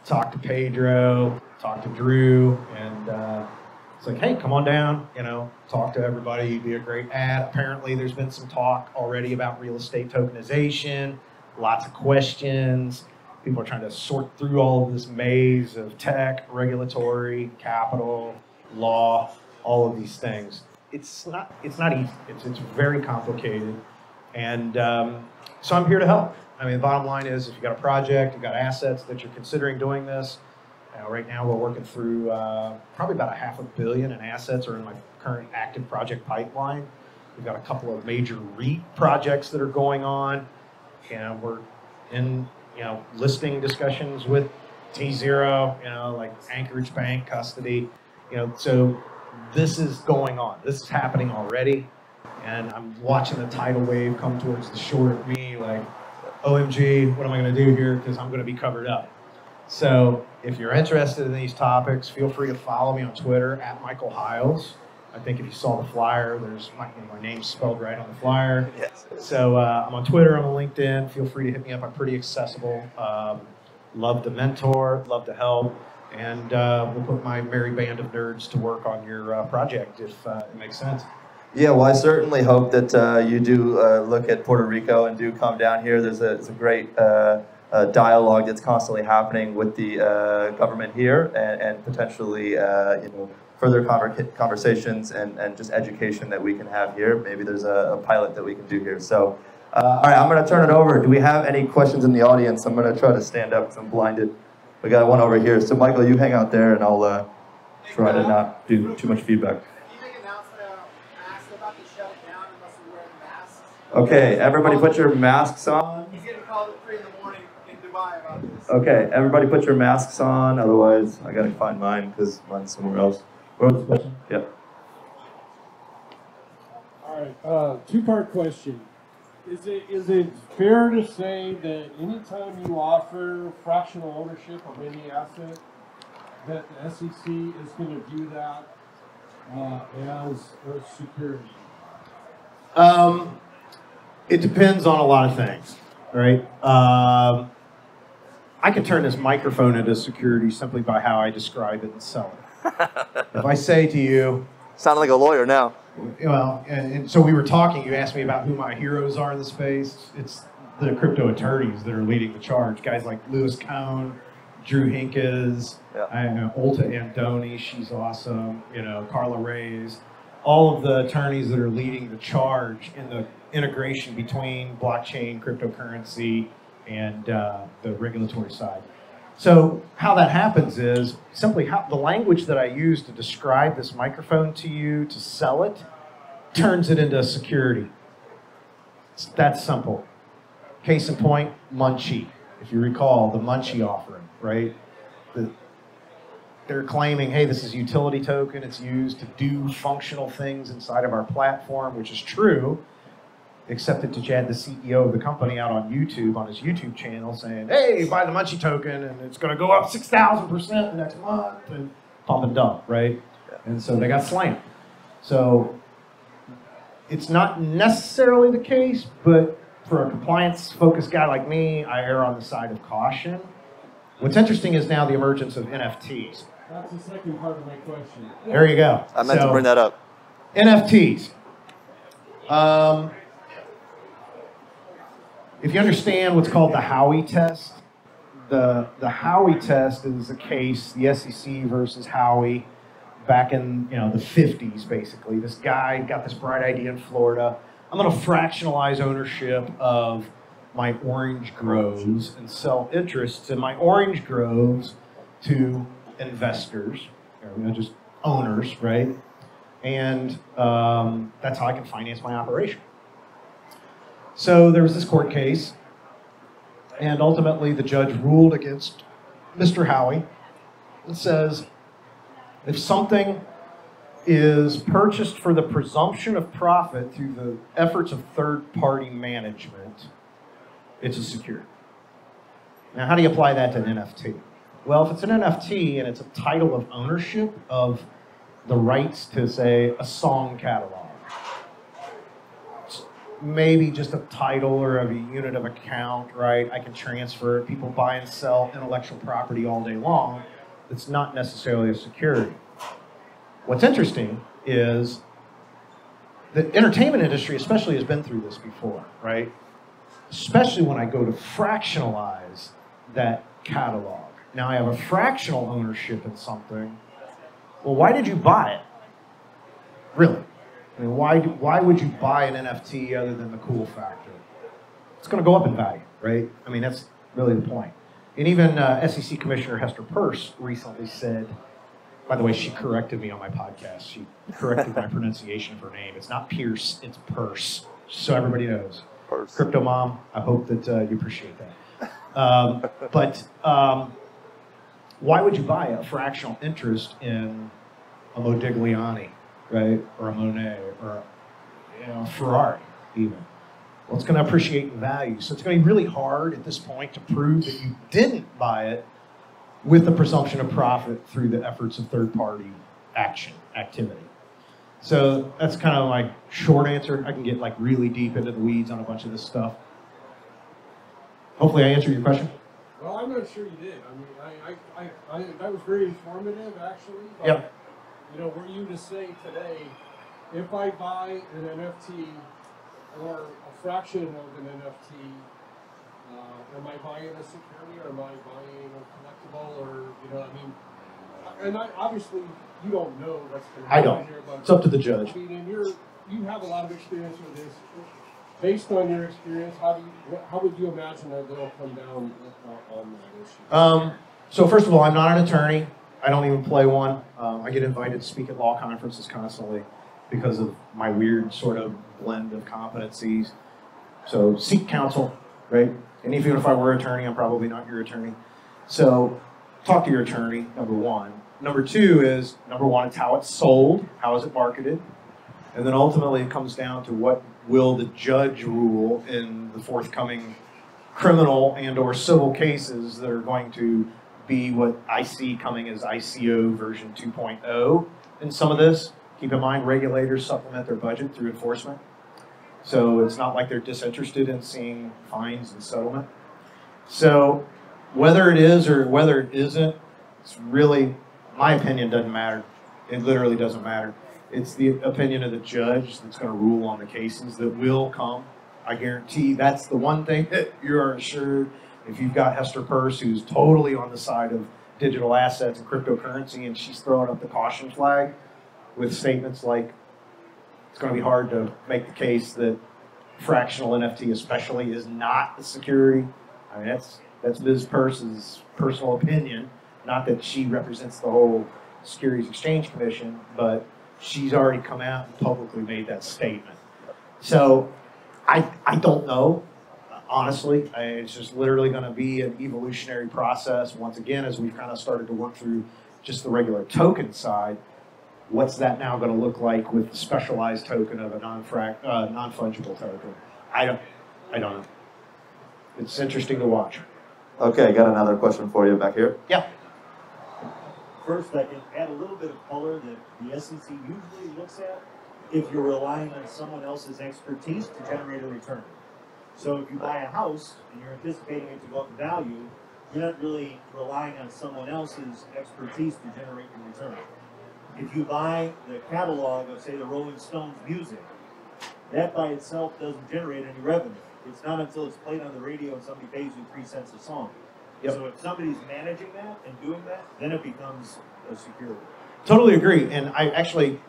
talked to Pedro, talked to Drew, and it's like, hey, come on down, talk to everybody. You'd be a great ad. Apparently, there's been some talk already about real estate tokenization, lots of questions. People are trying to sort through all of this maze of tech, regulatory, capital, law, all of these things. It's not easy. It's very complicated. And so I'm here to help. I mean, the bottom line is, if you've got a project, you've got assets that you're considering doing this, right now we're working through probably about $500 million in assets are in my current active project pipeline. We've got a couple of major REIT projects that are going on. We're in listing discussions with T0, like Anchorage Bank, Custody. So this is going on. This is happening already. And I'm watching the tidal wave come towards the shore of me, like, OMG, what am I going to do here? Because I'm going to be covered up. So if you're interested in these topics, feel free to follow me on Twitter at Michael Hines. I think if you saw the flyer, there's my name's spelled right on the flyer. Yes. So I'm on Twitter, I'm on LinkedIn. Feel free to hit me up. I'm pretty accessible. Love to mentor, love to help. And we'll put my merry band of nerds to work on your project if it makes sense. Yeah, well, I certainly hope that you do look at Puerto Rico and do come down here. There's a great dialogue that's constantly happening with the government here, and potentially further conversations and just education that we can have here. Maybe there's a pilot that we can do here. So, all right, I'm going to turn it over. Do we have any questions in the audience? I'm going to try to stand up because I'm blinded. We got one over here. So, Michael, you hang out there, and I'll try to not do too much feedback. Okay, everybody put your masks on. He's getting called at 3 in the morning in Dubai about this. Okay, everybody put your masks on, otherwise I gotta find mine because mine's somewhere else. What was the question? Yeah. All right, two-part question. Is it fair to say that anytime you offer fractional ownership of any asset, that the SEC is going to view that as a security? It depends on a lot of things, right? I can turn this microphone into security simply by how I describe it and sell it. If I say to you... Sound like a lawyer now. Well, and so we were talking, you asked me about who my heroes are in the space. It's the crypto attorneys that are leading the charge. Guys like Lewis Cohn, Drew Hinkes, Olta Andoni, she's awesome, Carla Reyes. All of the attorneys that are leading the charge in the integration between blockchain, cryptocurrency, and the regulatory side. So how that happens is simply how the language that I use to describe this microphone to you, to sell it, turns it into security. It's that simple. Case in point, Munchie. If you recall, the Munchie offering, right? They're claiming, hey, this is a utility token. It's used to do functional things inside of our platform, which is true, except that Jad, the CEO of the company, out on YouTube, on his YouTube channel, saying, hey, buy the Munchie token, and it's going to go up 6,000% next month, and pump and dump, right? And so they got slammed. So it's not necessarily the case, but for a compliance-focused guy like me, I err on the side of caution. What's interesting is now the emergence of NFTs. That's the second part of my question. There you go. I meant to bring that up. NFTs. If you understand what's called the Howey test, the Howey test is a case, the SEC versus Howey, back in the 50s, basically. This guy got this bright idea in Florida. I'm going to fractionalize ownership of my orange groves and sell interests in my orange groves to investors, just owners, right? And that's how I can finance my operation. So there was this court case, and ultimately the judge ruled against Mr. Howey and says, if something is purchased for the presumption of profit through the efforts of third-party management, it's a security. Now, how do you apply that to an NFT? Well, if it's an NFT and it's a title of ownership of the rights to, say, a song catalog, it's maybe just a title or a unit of account, right? I can transfer it. People buy and sell intellectual property all day long. It's not necessarily a security. What's interesting is the entertainment industry especially has been through this before, right? Especially when I go to fractionalize that catalog. Now I have a fractional ownership in something. Well, why did you buy it? Really? I mean, why would you buy an NFT other than the cool factor? It's going to go up in value, right? I mean, that's really the point. And even SEC Commissioner Hester Peirce recently said, by the way, she corrected me on my podcast. She corrected my pronunciation of her name. It's not Pierce, it's Peirce, so everybody knows. Peirce. Crypto Mom, I hope that you appreciate that. Why would you buy a fractional interest in a Modigliani, right, or a Monet, or a Ferrari, even? Well, it's going to appreciate in value. So it's going to be really hard at this point to prove that you didn't buy it with the presumption of profit through the efforts of third-party activity. So that's kind of my short answer. I can get like really deep into the weeds on a bunch of this stuff. Hopefully I answered your question. Well, I'm not sure you did. I mean, that was very informative, actually. Yep. You know, were you to say today, if I buy an NFT or a fraction of an NFT, am I buying a security or am I buying a collectible, or, you know, I mean, and obviously you don't know what's going to happen. I don't. Here, but It's up to the judge. I mean, and you have a lot of experience with this. Based on your experience, how would you imagine that they'll come down on that issue? So first of all, I'm not an attorney. I don't even play one. I get invited to speak at law conferences constantly because of my weird sort of blend of competencies. So seek counsel, right? And even if I were an attorney, I'm probably not your attorney. So talk to your attorney, number one. Number two is, number one, it's how it's sold, how is it marketed? And then ultimately it comes down to what will the judge rule in the forthcoming criminal and or civil cases that are going to be what I see coming as ICO version 2.0 in some of this. Keep in mind, regulators supplement their budget through enforcement. So it's not like they're disinterested in seeing fines and settlement. So whether it is or whether it isn't, it's really, my opinion doesn't matter. It literally doesn't matter. It's the opinion of the judge that's going to rule on the cases that will come. I guarantee that's the one thing that you're assured. If you've got Hester Peirce, who's totally on the side of digital assets and cryptocurrency, and she's throwing up the caution flag with statements like, it's going to be hard to make the case that fractional NFT especially is not a security. I mean, that's Ms. Peirce's personal opinion. Not that she represents the whole Securities Exchange Commission, but she's already come out and publicly made that statement. So I don't know, honestly. It's just literally going to be an evolutionary process. Once again, as we've kind of started to work through just the regular token side, what's that now going to look like with the specialized token of a non-fungible token? I don't know. It's interesting to watch. Okay, got another question for you back here. Yeah. First, I can add a little bit of color that the SEC usually looks at if you're relying on someone else's expertise to generate a return. So if you buy a house and you're anticipating it to go up in value, you're not really relying on someone else's expertise to generate your return. If you buy the catalog of, say, the Rolling Stones music, that by itself doesn't generate any revenue. It's not until it's played on the radio and somebody pays you 3 cents a song. Yep. So if somebody's managing that and doing that, then it becomes a security. Totally agree. And I actually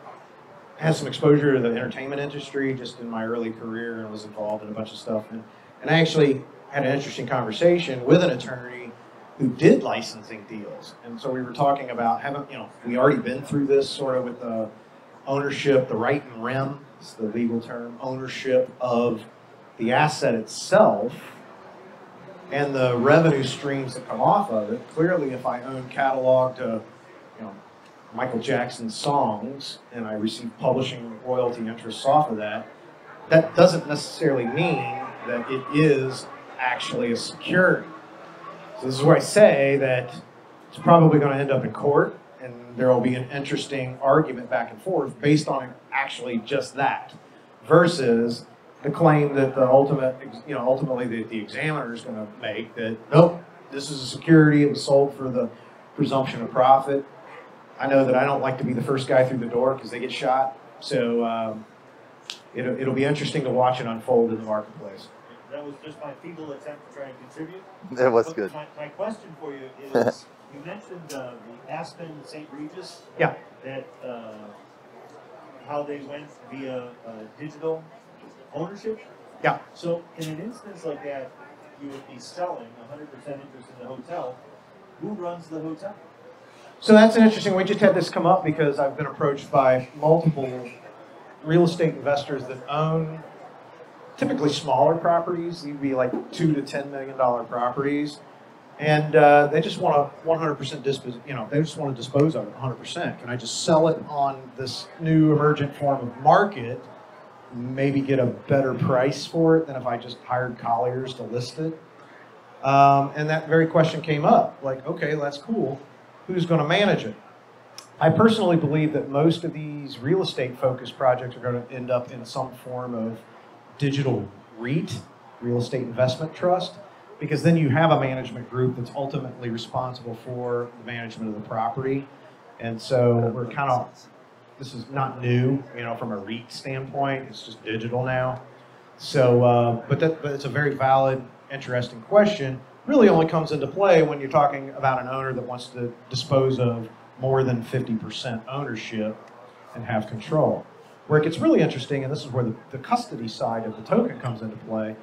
had some exposure to the entertainment industry just in my early career and was involved in a bunch of stuff. And I actually had an interesting conversation with an attorney who did licensing deals. And so we were talking about, we already been through this sort of with the ownership, the right and rem, it's the legal term, ownership of the asset itself and the revenue streams that come off of it. Clearly, if I own catalog to, Michael Jackson's songs and I receive publishing royalty interests off of that, that doesn't necessarily mean that it is actually a security. So this is where I say that it's probably going to end up in court, and there will be an interesting argument back and forth based on actually just that, versus the claim that the ultimately the examiner is going to make that, nope, this is a security, it was sold for the presumption of profit. I know that I don't like to be the first guy through the door because they get shot, so it'll be interesting to watch it unfold in the marketplace. That was just my feeble attempt to try and contribute. That was good. My question for you is, you mentioned the Aspen St. Regis. Yeah. That how they went via digital ownership. Yeah. So in an instance like that, you would be selling 100% interest in the hotel. Who runs the hotel? So that's an interesting. We just had this come up because I've been approached by multiple real estate investors that own typically smaller properties. These would be like $2 to $10 million properties, and they just want to 100% dispose. They just want to dispose of it 100%. Can I just sell it on this new emergent form of market? Maybe get a better price for it than if I just hired colliers to list it. And that very question came up. Like, okay, that's cool. Who's going to manage it? I personally believe that most of these real estate focused projects are going to end up in some form of digital REIT, real estate investment trust, because then you have a management group that's ultimately responsible for the management of the property. And so we're kind of, this is not new, from a REIT standpoint, it's just digital now. So, but it's a very valid, interesting question. Really only comes into play when you're talking about an owner that wants to dispose of more than 50% ownership and have control. Where it gets really interesting, and this is where the custody side of the token comes into play,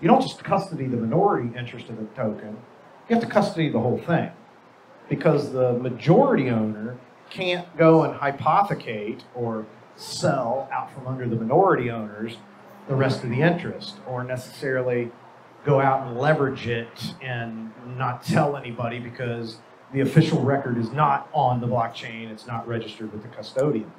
you don't just custody the minority interest of the token, you have to custody the whole thing. Because the majority owner can't go and hypothecate or sell out from under the minority owners the rest of the interest, or necessarily go out and leverage it and not tell anybody because the official record is not on the blockchain, it's not registered with the custodian.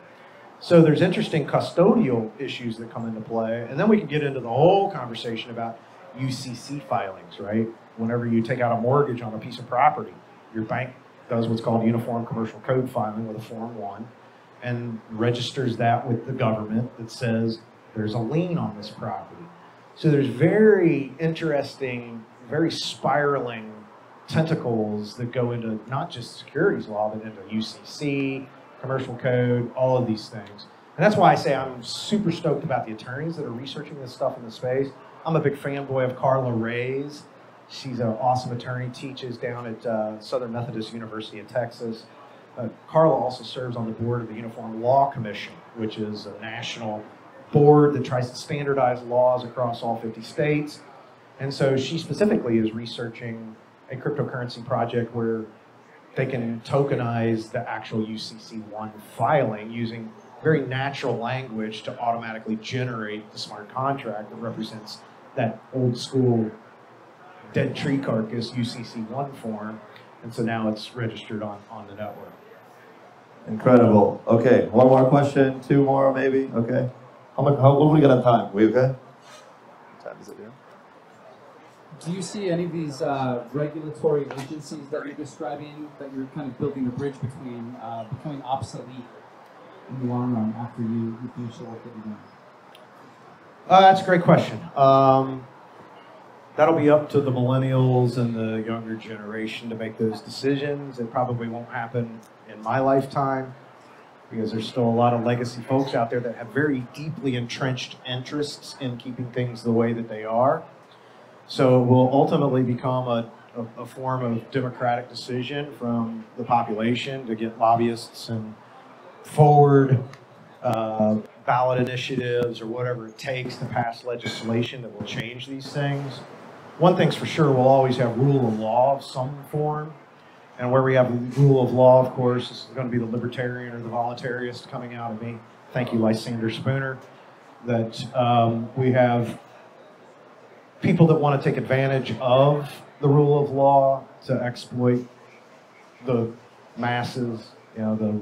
So there's interesting custodial issues that come into play, and then we can get into the whole conversation about UCC filings, right? Whenever you take out a mortgage on a piece of property, your bank does what's called Uniform Commercial Code filing with a Form 1 and registers that with the government that says there's a lien on this property. So there's very interesting, very spiraling tentacles that go into not just securities law, but into UCC, commercial code, all of these things. And that's why I say I'm super stoked about the attorneys that are researching this stuff in the space. I'm a big fanboy of Carla Reyes. She's an awesome attorney, teaches down at Southern Methodist University in Texas. Carla also serves on the board of the Uniform Law Commission, which is a national board that tries to standardize laws across all 50 states. And so she specifically is researching a cryptocurrency project where they can tokenize the actual UCC1 filing using very natural language to automatically generate the smart contract that represents that old school dead tree carcass UCC1 form. And so now it's registered on the network. Incredible. Okay, one more question, two more maybe. Okay. What do we got on time? We okay? What time is it here? Do you see any of these regulatory agencies that you're describing that you're kind of building a bridge between becoming obsolete in the long run after you finish the work that you're doing? That's a great question. That'll be up to the millennials and the younger generation to make those decisions. It probably won't happen in my lifetime because there's still a lot of legacy folks out there that have very deeply entrenched interests in keeping things the way that they are. So it will ultimately become a form of democratic decision from the population to get lobbyists and forward ballot initiatives or whatever it takes to pass legislation that will change these things. One thing's for sure, we'll always have rule of law of some form. And where we have rule of law, of course, this is going to be the libertarian or the voluntarist coming out of me. Thank you, Lysander Spooner. That we have people that want to take advantage of the rule of law to exploit the masses, the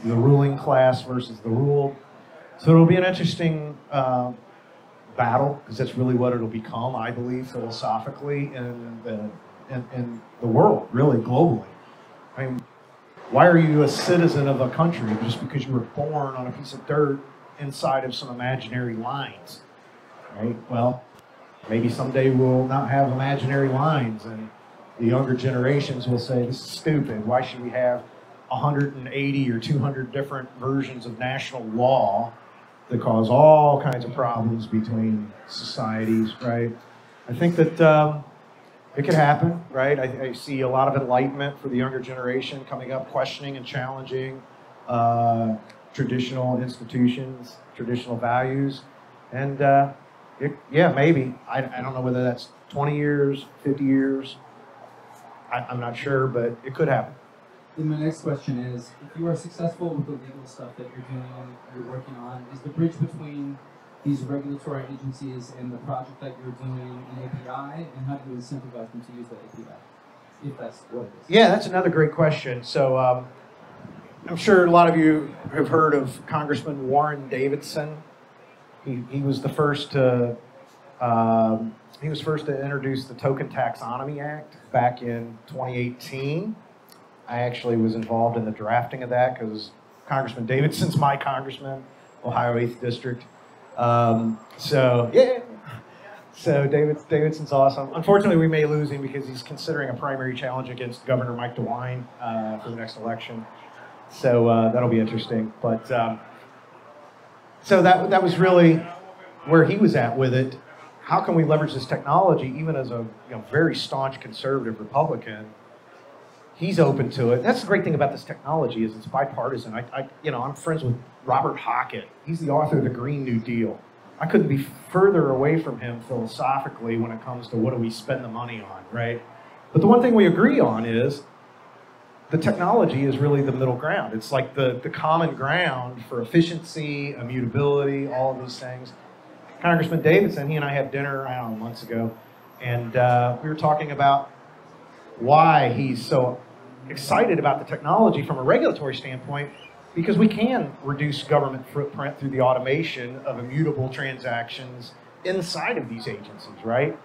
ruling class versus the ruled. So it'll be an interesting battle, because that's really what it'll become, I believe, philosophically in the world, really globally. I mean, why are you a citizen of a country just because you were born on a piece of dirt inside of some imaginary lines, right? Well, maybe someday we'll not have imaginary lines, and the younger generations will say, this is stupid. Why should we have 180 or 200 different versions of national law that cause all kinds of problems between societies, right? I think that it could happen, right? I see a lot of enlightenment for the younger generation coming up, questioning and challenging traditional institutions, traditional values. And yeah, maybe. I don't know whether that's 20 years, 50 years. I'm not sure, but it could happen. Then my next question is, if you are successful with the legal stuff that you're doing, you're working on, is the bridge between these regulatory agencies and the project that you're doing an API, and how do you incentivize them to use that API, if that's what it is? Yeah, that's another great question. So I'm sure a lot of you have heard of Congressman Warren Davidson. He was the first to introduce the Token Taxonomy Act back in 2018. I actually was involved in the drafting of that because Congressman Davidson's my congressman, Ohio 8th District. So Davidson's awesome. Unfortunately, we may lose him because he's considering a primary challenge against Governor Mike DeWine for the next election. So that'll be interesting. But so that was really where he was at with it. How can we leverage this technology, even as a very staunch conservative Republican? He's open to it. That's the great thing about this technology is it's bipartisan. I'm friends with Robert Hockett. He's the author of the Green New Deal. I couldn't be further away from him philosophically when it comes to what do we spend the money on, right? But the one thing we agree on is the technology is really the middle ground. It's like the common ground for efficiency, immutability, all of these things. Congressman Davidson, he and I had dinner, I don't know, months ago, and we were talking about why he's so excited about the technology from a regulatory standpoint, because we can reduce government footprint through the automation of immutable transactions inside of these agencies, right?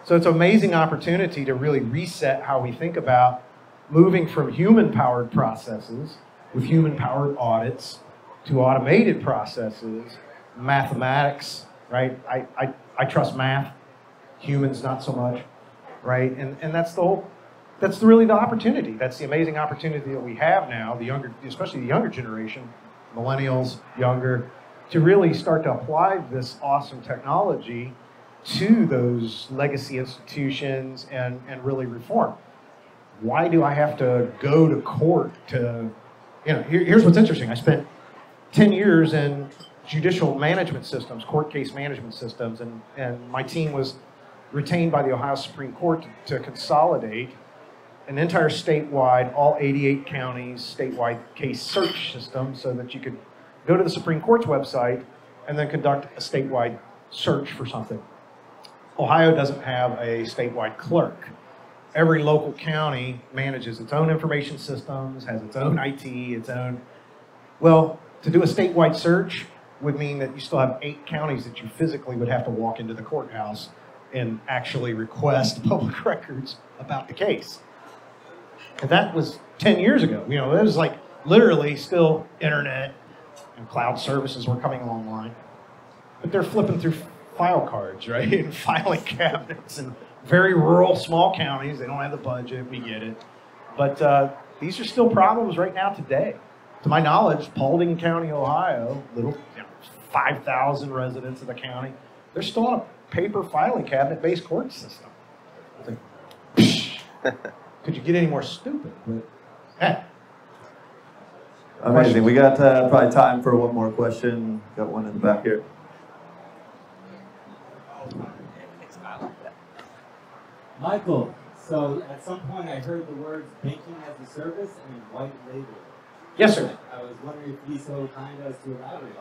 So it's an amazing opportunity to really reset how we think about moving from human-powered processes with human-powered audits to automated processes, mathematics, right? I trust math, humans not so much, right? And that's really the opportunity. That's the amazing opportunity that we have now, especially the younger generation, millennials, younger, to really start to apply this awesome technology to those legacy institutions and really reform. Why do I have to go to court to, here's what's interesting. I spent 10 years in judicial management systems, court case management systems, and my team was retained by the Ohio Supreme Court to consolidate an entire statewide, all 88 counties, statewide case search system so that you could go to the Supreme Court's website and then conduct a statewide search for something. Ohio doesn't have a statewide clerk. Every local county manages its own information systems, has its own IT, its own... Well, to do a statewide search would mean that you still have 8 counties that you physically would have to walk into the courthouse and actually request public records about the case. And that was 10 years ago. It was like literally still internet and cloud services were coming online. But they're flipping through file cards, right? And filing cabinets in very rural, small counties. They don't have the budget, we get it. But these are still problems right now today. To my knowledge, Paulding County, Ohio, 5,000 residents of the county, they're still on a paper filing cabinet-based court system. It's like, could you get any more stupid? Amazing. We got probably time for one more question. Got one in the back here. Michael, so at some point I heard the words banking as a service and white label. Yes, sir. I was wondering if you'd be so kind as to elaborate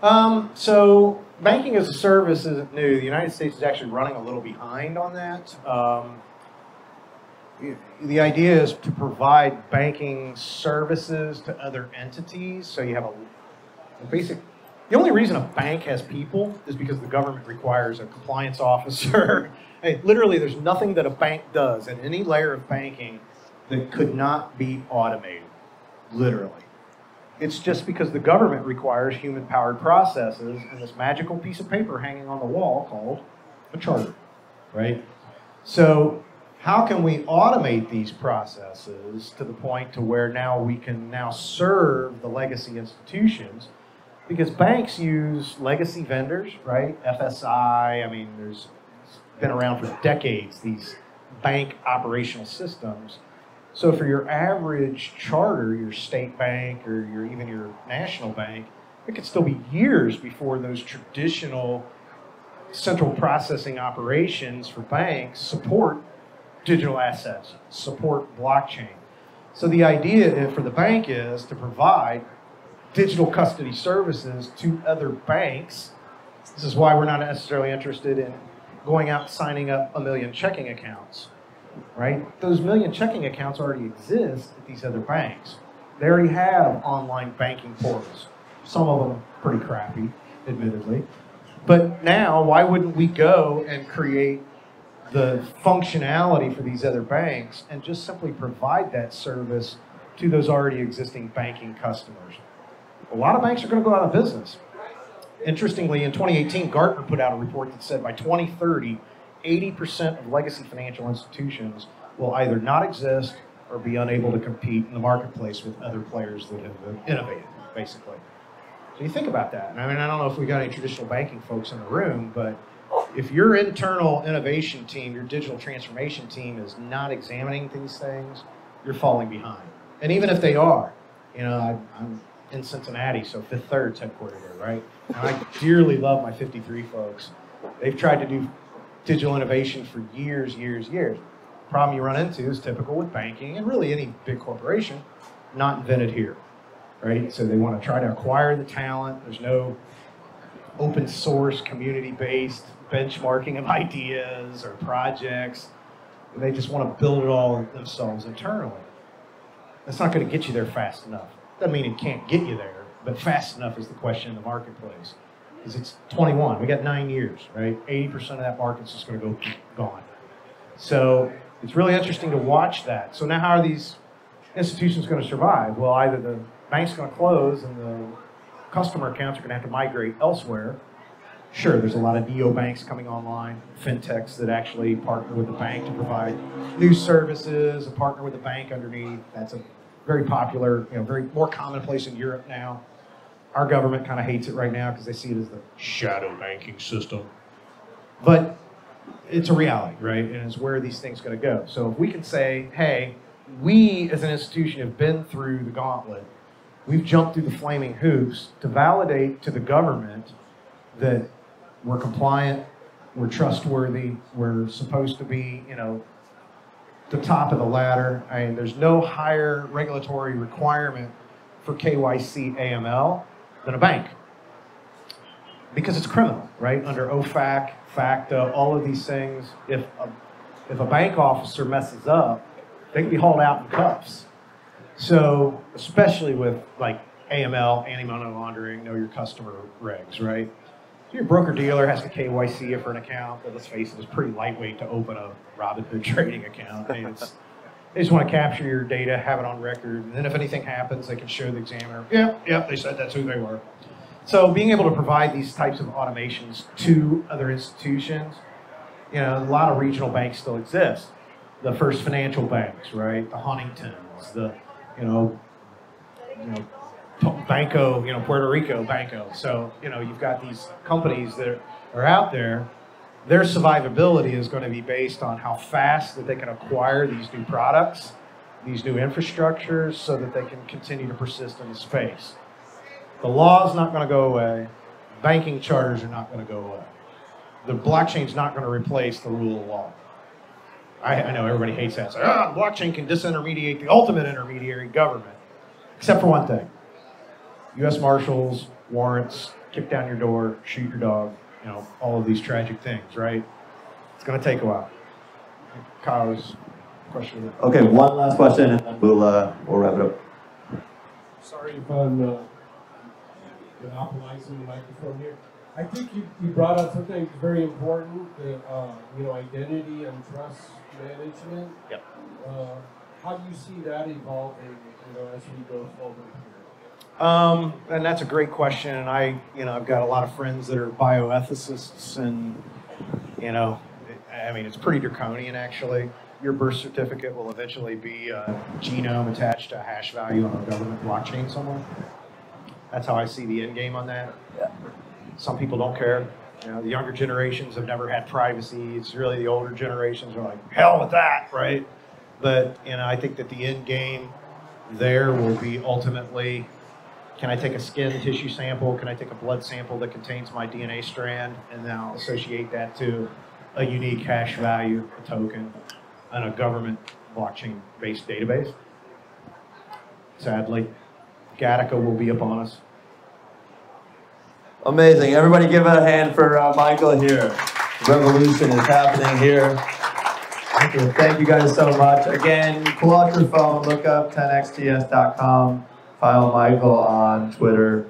on that. So banking as a service isn't new. The United States is actually running a little behind on that. The idea is to provide banking services to other entities. So you have a basic The only reason a bank has people is because the government requires a compliance officer. Hey, literally, there's nothing that a bank does at any layer of banking that could not be automated, literally. It's just because the government requires human-powered processes and this magical piece of paper hanging on the wall called a charter, right? So how can we automate these processes to the point to where now we can now serve the legacy institutions? Because banks use legacy vendors, right? FSI, I mean, there's been around for decades, these bank operational systems. So for your average charter, your state bank or even your national bank, it could still be years before those traditional central processing operations for banks support digital assets, support blockchain. So the idea for the bank is to provide digital custody services to other banks. This is why we're not necessarily interested in going out and signing up 1 million checking accounts, right? Those 1 million checking accounts already exist at these other banks. They already have online banking portals. Some of them pretty crappy, admittedly. But now, why wouldn't we go and create the functionality for these other banks and just simply provide that service to those already existing banking customers? A lot of banks are going to go out of business. Interestingly, in 2018, Gartner put out a report that said by 2030, 80% of legacy financial institutions will either not exist or be unable to compete in the marketplace with other players that have innovated, basically. So you think about that. And I mean, I don't know if we got any traditional banking folks in the room, but if your internal innovation team, your digital transformation team is not examining these things, you're falling behind. And even if they are, you know, I'm in Cincinnati, so Fifth Third's headquartered there, right? And I dearly love my 53 folks. They've tried to do digital innovation for years. The problem you run into is typical with banking and really any big corporation, not invented here, right? So they want to try to acquire the talent. There's no open source, community-based benchmarking of ideas or projects. They just want to build it all themselves internally. That's not going to get you there fast enough. Doesn't mean it can't get you there, but fast enough is the question in the marketplace. Because it's 21, we got 9 years, right? 80% of that market's just going to go gone. So it's really interesting to watch that. So now how are these institutions going to survive? Well, either the bank's going to close and the customer accounts are going to have to migrate elsewhere. Sure, there's a lot of neobanks coming online, fintechs that actually partner with the bank to provide new services and partner with the bank underneath. That's a very popular, you know, very more commonplace in Europe now. Our government kind of hates it right now because they see it as the shadow banking system. But it's a reality, right? And it's where these things going to go. So if we can say, hey, we as an institution have been through the gauntlet. We've jumped through the flaming hoops to validate to the government that we're compliant, we're trustworthy, we're supposed to be, you know, the top of the ladder. I mean, there's no higher regulatory requirement for KYC AML than a bank. Because it's criminal, right? Under OFAC, FACTA, all of these things, if a bank officer messes up, they can be hauled out in cuffs. So, especially with like AML, anti-money laundering, know your customer regs, right? So your broker-dealer has to KYC you for an account, but let's face it, it's pretty lightweight to open a Robinhood trading account. I mean, they just want to capture your data, have it on record, and then if anything happens, they can show the examiner, yep, they said that's who they were. So being able to provide these types of automations to other institutions, you know, a lot of regional banks still exist. The First Financial banks, right? The Huntingtons, the, you know, Banco, Puerto Rico Banco. So, you've got these companies that are out there. Their survivability is going to be based on how fast that they can acquire these new products, these new infrastructures, so that they can continue to persist in the space. The law is not going to go away. Banking charters are not going to go away. The blockchain's not going to replace the rule of law. I know everybody hates that. It's like, blockchain can disintermediate the ultimate intermediary, government. Except for one thing. U.S. Marshals, warrants, kick down your door, shoot your dog, all of these tragic things, right? It's going to take a while. Kyle's question. Okay, one last question, and then we'll wrap it up. Sorry if I'm monopolizing the microphone here. I think you brought up something very important, the identity and trust management. Yep. How do you see that evolving, as we go forward here? And that's a great question. And I've got a lot of friends that are bioethicists, and it's pretty draconian actually. Your birth certificate will eventually be a genome attached to a hash value on a government blockchain somewhere. That's how I see the end game on that. Yeah. Some people don't care. The younger generations have never had privacy. It's really the older generations are like, hell with that, right? But I think that the end game there will be ultimately, can I take a skin tissue sample? Can I take a blood sample that contains my DNA strand, and then I'll associate that to a unique hash value, a token, and a government blockchain-based database? Sadly, Gattaca will be upon us. Amazing. Everybody give a hand for Michael here. Revolution is happening here. Thank you guys so much. Again, pull out your phone, look up 10xts.com, follow Michael on Twitter.